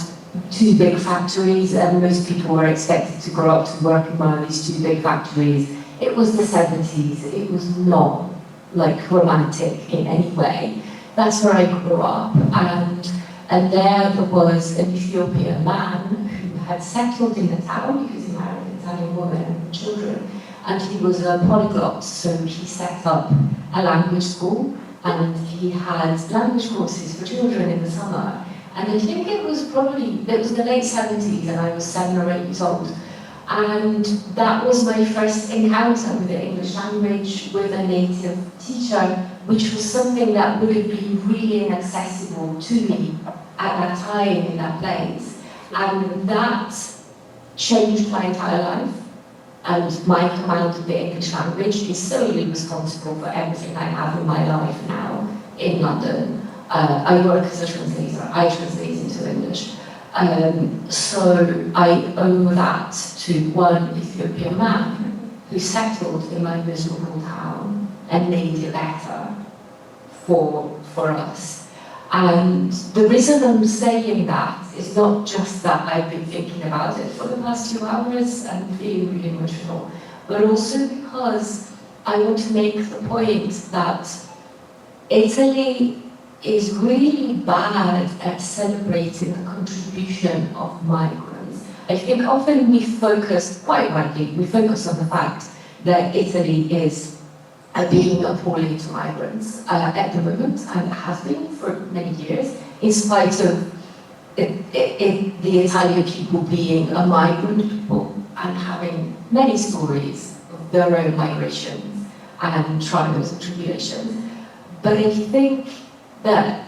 2 big factories, and most people were expected to grow up to work in one of these 2 big factories. It was the 70s. It was not romantic in any way. That's where I grew up, and there was an Ethiopian man who had settled in the town because he married an Italian woman and children, and he was a polyglot, so he set up a language school, and he had language courses for children in the summer. And I think it was the late 70s, and I was 7 or 8 years old. And that was my first encounter with the English language, with a native teacher, which was something that would have been really inaccessible to me at that time in that place. And that changed my entire life. And my command of the English language is solely responsible for everything I have in my life now in London. I work as a translator, I translate into English. So I owe that to one Ethiopian man who settled in my miserable town and made it better for us. And the reason I'm saying that is not just that I've been thinking about it for the past 2 hours and feeling really emotional, but also because I want to make the point that Italy is really bad at celebrating the contribution of migrants. I think often we focus, quite rightly, we focus on the fact that Italy is being appalling to migrants at the moment, and has been for many years, in spite of the Italian people being a migrant people and having many stories of their own migration and trials and tribulations. But I think that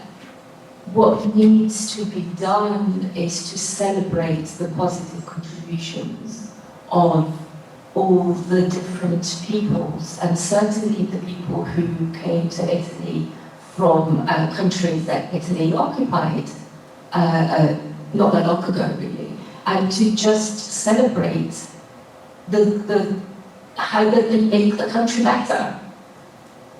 what needs to be done is to celebrate the positive contributions of all the different peoples, and certainly the people who came to Italy from countries that Italy occupied not that long ago, really, and to just celebrate how they can make the country better.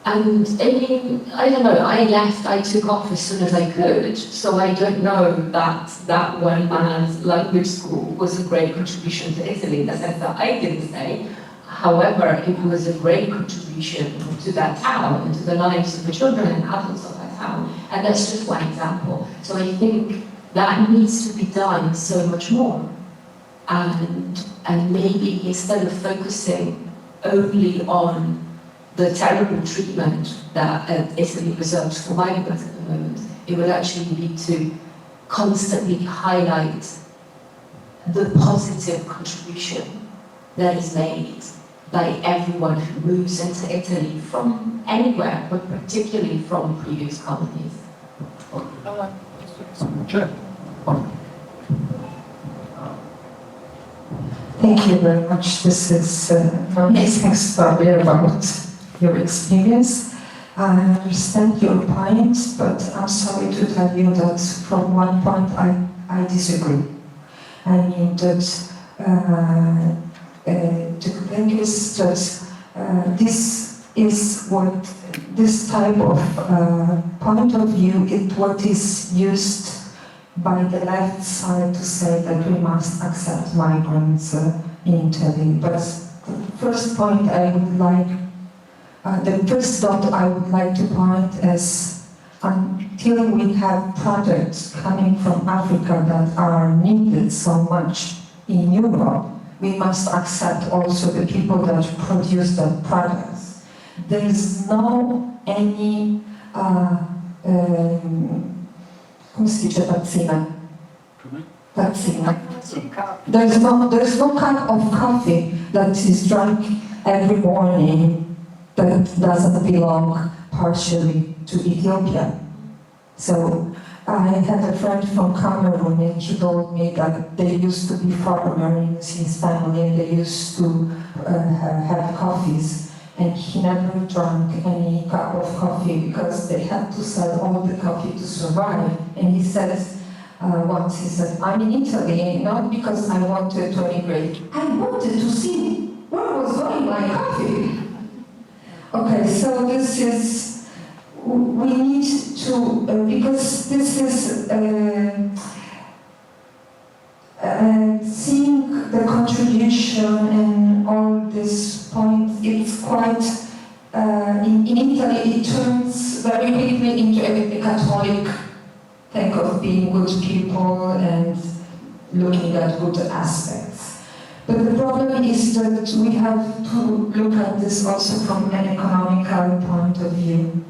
And I mean, I don't know, I left, I took off as soon as I could, so I don't know that one man's language school was a great contribution to Italy in the sense that I didn't stay. However, it was a great contribution to that town and to the lives of the children and adults of that town. And that's just one example. So I think that needs to be done so much more. And maybe instead of focusing only on the terrible treatment that Italy reserves for migrants at the moment, it would actually be to constantly highlight the positive contribution that is made by everyone who moves into Italy from anywhere, but particularly from previous colonies. Chair. Thank you very much. This is an amazing story about your experience. I understand your points, but I'm sorry to tell you that from one point I disagree. I mean that the thing is that this type of point of view is what is used by the left side to say that we must accept migrants in Italy. But the first point the first dot I would like to point is until we have products coming from Africa that are needed so much in Europe, we must accept also the people that produce the products. There is no any come si dice tazzina? Tazzina. There's no cup of coffee that is drunk every morning that doesn't belong partially to Ethiopia. So I had a friend from Cameroon and he told me that they used to be farmers in his family and they used to have coffees, and he never drank any cup of coffee because they had to sell all the coffee to survive. And he says, once he said, I'm in Italy, not because I wanted to immigrate, I wanted to see where was going my coffee. Okay, so this is, we need to, because this is seeing the contribution and all this point, it's quite, in Italy it turns very quickly into a Catholic thing of being good people and looking at good aspects. But the problem is that we have to look at this also from an economical point of view.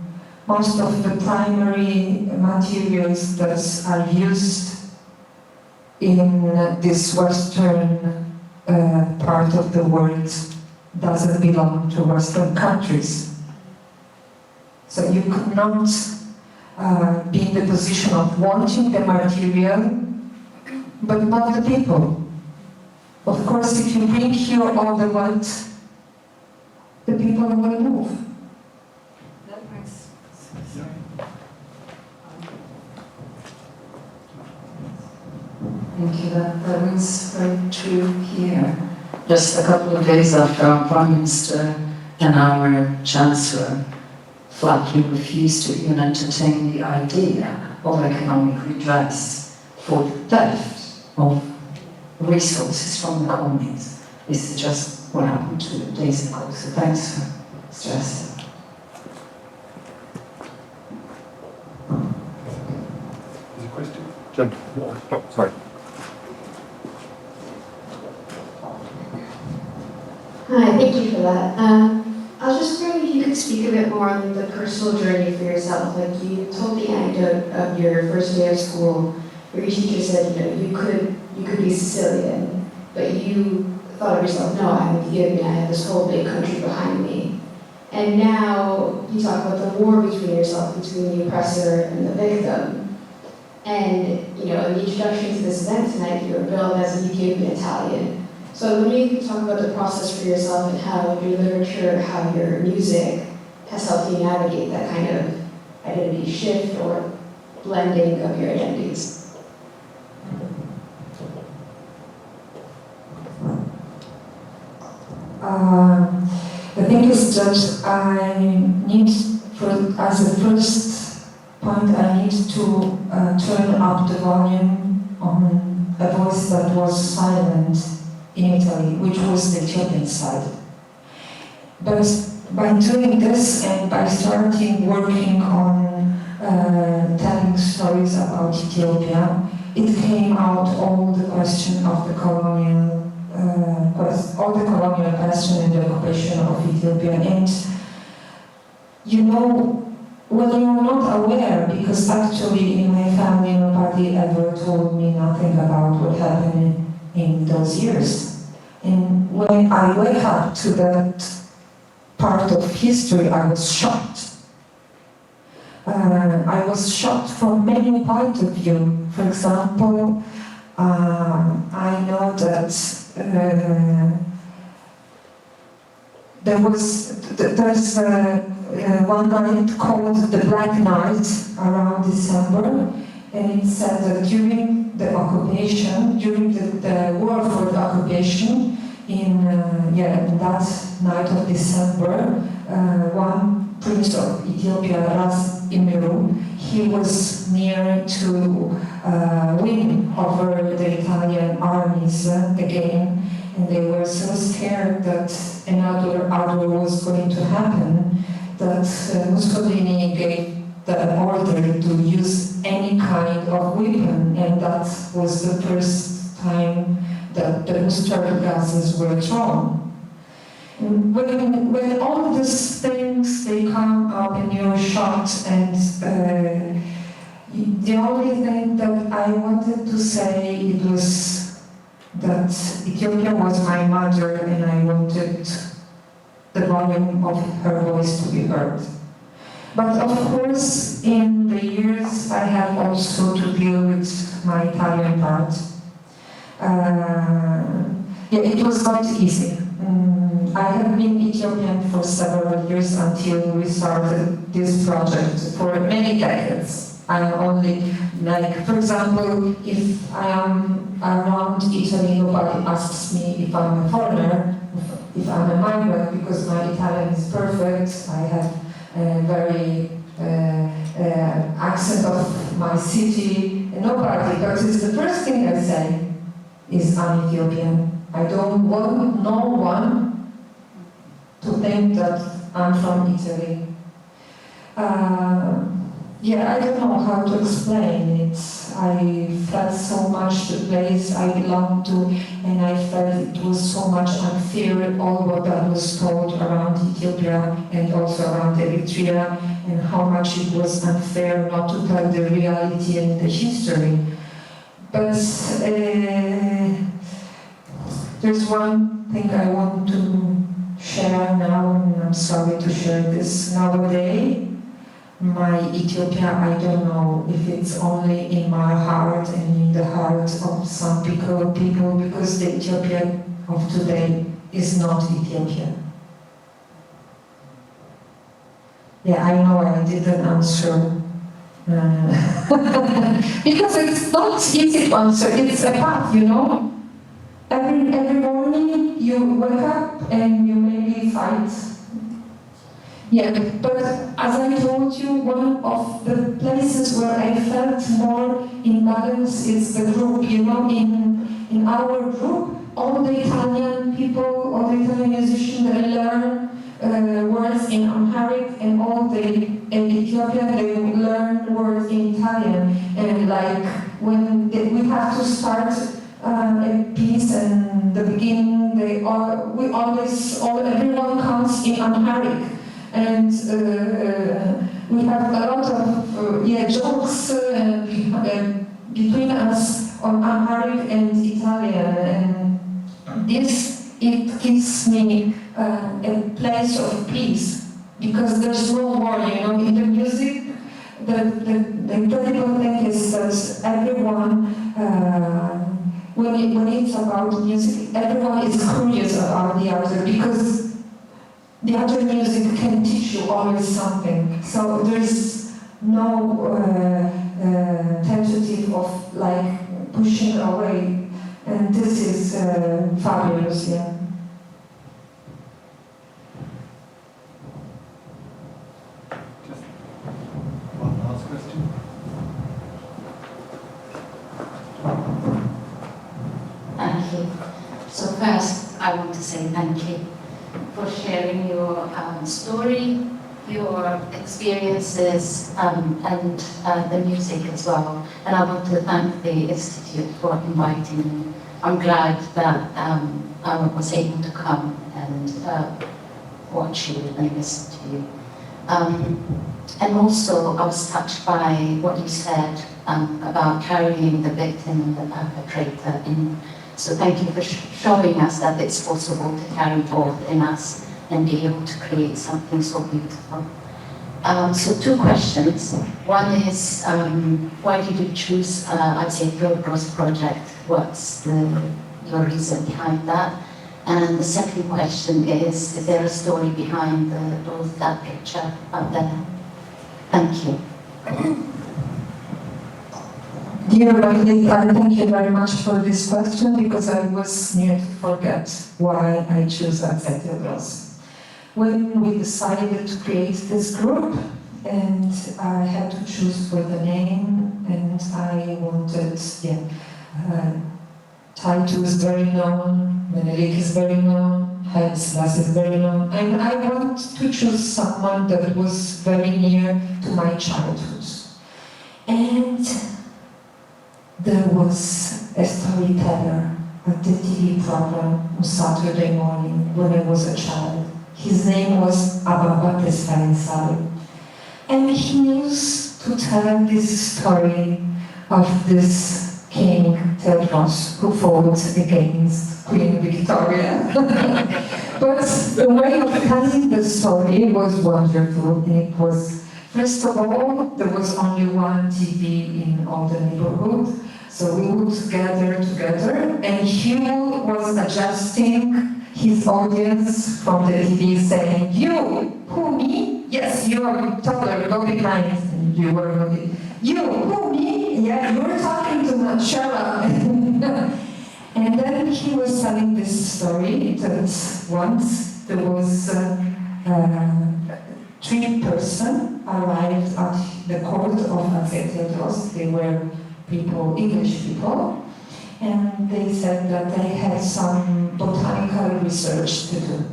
Most of the primary materials that are used in this Western part of the world doesn't belong to Western countries. So you could not be in the position of wanting the material, but not the people. Of course, if you bring here all the wealth, the people will move. That makes sense. Thank you. That rings very true here. Just a couple of days after our Prime Minister and our Chancellor flatly refused to even entertain the idea of economic redress for theft of resources from the colonies. This is just what happened 2 days ago, so thanks for stressing. There's a question. Gentlemen. Oh, sorry. Hi, thank you for that. I was just wondering if you could speak a bit more on the personal journey for yourself. Like you told the anecdote of your first day of school, where your teacher said, you could be Sicilian, but you thought of yourself, no, I'm Ethiopian. I have this whole big country behind me. And now you talk about the war between yourself, between the oppressor and the victim. And in the introduction to this event tonight, you were billed as an Ethiopian and Italian. So when you could talk about the process for yourself and how your literature, how your music has helped you navigate that kind of identity shift or blending of your identities. The thing is that I need, as the first point, I need to turn up the volume on a voice that was silent in Italy, which was the Ethiopian side. But by doing this and by starting working on telling stories about Ethiopia, it came out all the question of the colonial, all the colonial question and the occupation of Ethiopia. And when you're not aware, because actually in my family nobody ever told me nothing about what happened in those years. And when I wake up to that part of history, I was shocked. I was shocked from many points of view. For example, I know that there's one night called the Black Night around December, and it said that during the occupation, during the war for the occupation, in that night of December, one prince of Ethiopia, Ras Imiru, he was near to win over the Italian armies again, and they were so scared that another was going to happen that Mussolini gave the order to use any kind of weapon, and that was the first time that the mustard gases were thrown. And when all these things, they come up and you're shocked, and the only thing that I wanted to say, it was that Ethiopia was my mother, and I wanted the volume of her voice to be heard. But of course, in the years, I have also to deal with my Italian part. It was not easy. I have been Ethiopian for several years until we started this project for many decades. I'm only, for example, if I am around Italy, nobody asks me if I'm a foreigner, if I'm a migrant, because my Italian is perfect. I have a very accent of my city. Nobody, but it's the first thing I say is I'm Ethiopian. I don't want no one to think that I'm from Italy. I don't know how to explain it. I felt so much the place I belonged to, and I felt it was so much unfair, all what that was told around Ethiopia and also around Eritrea, and how much it was unfair not to tell the reality and the history. But there's one thing I want to share now, and I'm sorry to share this nowadays. My Ethiopia, I don't know if it's only in my heart and in the heart of some people, because the Ethiopia of today is not Ethiopia. I know I didn't answer. Because it's not easy to answer, it's a path, Every morning you wake up and you maybe fight. Yeah, but as I told you, one of the places where I felt more in balance is the group. You know, in our group, all the Italian people, all the Italian musicians, they learn words in Amharic, and all the Ethiopian, they learn words in Italian. And like when we have to start a piece and the beginning, everyone comes in Amharic. And we have a lot of jokes between us on Amharic and Italian, and it gives me a place of peace, because there's no war, you know, in the music. The incredible thing is that everyone, when it's about music, everyone is curious about the other, because the other music can teach you always something. So there's no tentative of like pushing away, and this is fabulous. Yeah. Just one last question. Thank you. So first, I want to say thank you for sharing your story, your experiences, and the music as well. And I want to thank the Institute for inviting me. I'm glad that I was able to come and watch you and listen to you. And also, I was touched by what you said about carrying the victim and the perpetrator in. So thank you for showing us that it's possible to carry both in us and be able to create something so beautiful. So two questions. One is, why did you choose Atse Tewodros Project? What's your reason behind that? And the second question is there a story behind both that picture up there? Thank you. Dear Regina, thank you very much for this question, because I was near to forget why I chose Atse Tewodros. When we decided to create this group, and I had to choose for the name, and I wanted, Title is very known, Menelik is very known, Haile Selassie is very known, and I want to choose someone that was very near to my childhood. And there was a storyteller at the TV program on Saturday morning when I was a child. His name was Ababa Tesfaye, and he used to tell this story of this King Tewodros who fought against Queen Victoria. But the way of telling the story was wonderful. And it was, first of all, there was only one TV in all the neighborhood. So we would gather together, and he was adjusting his audience from the TV, saying, "You, who, me? Yes, you are taller, go behind." And you were looking, "You, who, me? Yeah, you were talking to Shara." And then he was telling this story that once there was 3 persons arrived at the court of Atse Tewodros. They were people, English people, and they said that they had some botanical research to do.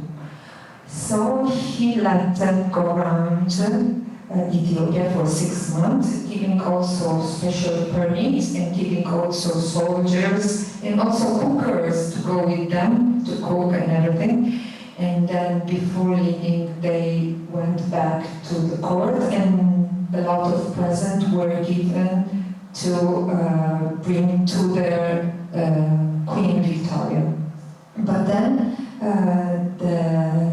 So he let them go around Ethiopia for 6 months, giving also special permits and giving also soldiers and also cookers to go with them to cook and everything. And then before leaving, they went back to the court, and a lot of presents were given to bring to their Queen Victoria. But then the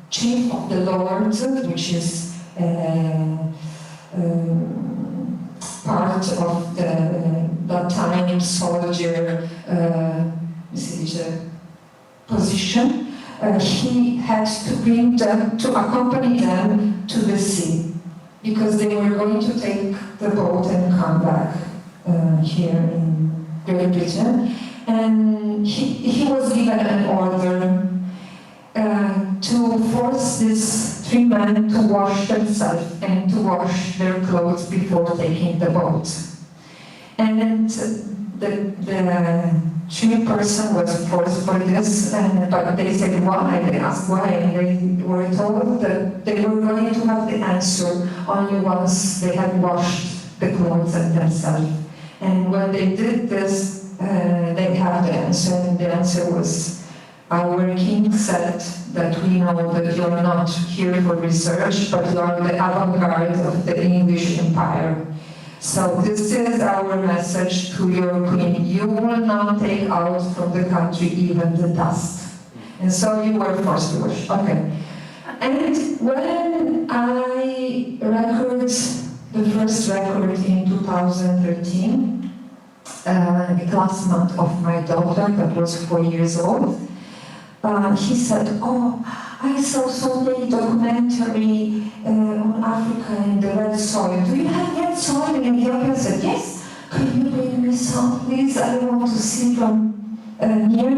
chief of the lords, which is part of that time soldier position, he had to bring them, to accompany them to the sea, because they were going to take the boat and come back here in Great Britain. And he was given an order to force these three men to wash themselves and to wash their clothes before taking the boat. And the three person was forced for this, but they said why, they asked why, and they were told that they were going to have the answer only once they had washed the clothes and themselves. And when they did this, they had the answer, and the answer was, our king said that we know that you're not here for research, but you're the avant-garde of the English Empire. So this is our message to your queen. You will not take out from the country even the dust. And so you were forced to wash. Okay. And when I recorded the first record in 2013, the classmate of my daughter that was 4 years old, he said, oh, I saw so many documentary on Africa and the red soil. Do you have red soil in Ethiopia? I said, yes. Can you bring me some, please? I want to see from near.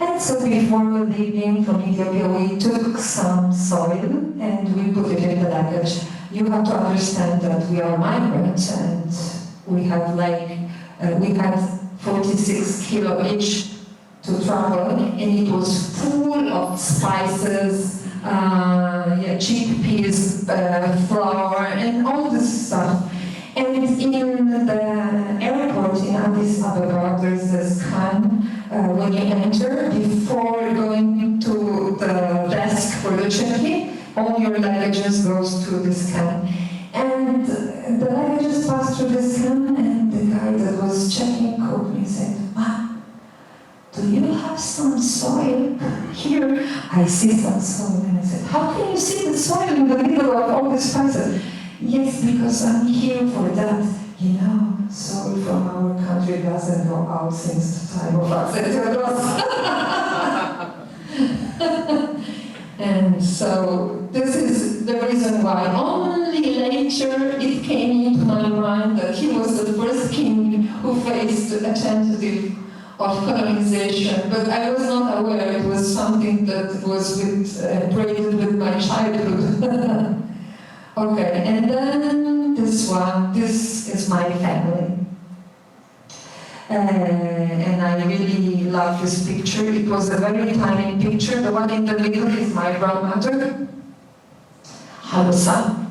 And so before leaving from Ethiopia, we took some soil and we put it in the luggage. You have to understand that we are migrants and we have we had 46 kilo each to travel, and it was full of spices, chickpeas, flour, and all this stuff. And in the airport in Addis Ababa, there's this scan when you enter, before going to the desk for the check-in, all your luggages goes to the scan. And the luggages passed through the scan, and the guy that was checking called me and said, do you have some soil here? I see some soil. And I said, how can you see the soil in the middle of all these spices? Yes, because I'm here for that. You know, soil from our country doesn't go out since the time of Atse Tewodros. And so this is the reason why. Only later it came into my mind that he was the first king who faced a tentative of colonization, but I was not aware it was something that was braided with my childhood. Okay, and then this one, this is my family. And I really love this picture. It was a very tiny picture. The one in the middle is my grandmother, Halusa.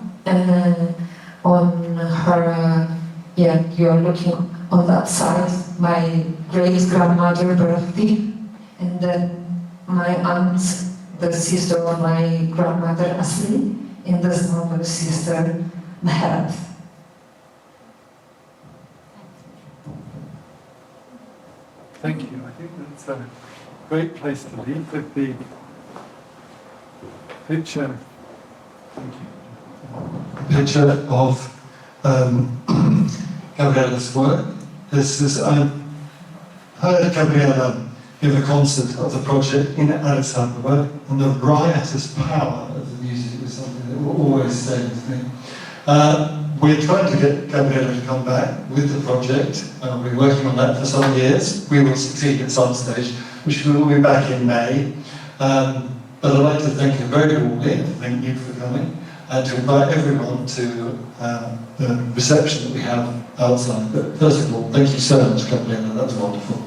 On her, you're looking on that side, my great-grandmother, Berti, and then my aunt, the sister of my grandmother, Asli, and the smaller sister, Maqeda. Thank you. I think that's a great place to leave with the picture. Thank you. Picture of Gabriella's work. I heard Gabriella give a concert of the project in Addis Ababa, and the riotous power of the music was something that will always stay with me. We're trying to get Gabriella to come back with the project. We've been working on that for some years. We will succeed at some stage, which we will be back in May. But I'd like to thank you very warmly, and thank you for coming, and to invite everyone to the reception that we have outside. But first of all, thank you so much, Gabriella. That's wonderful.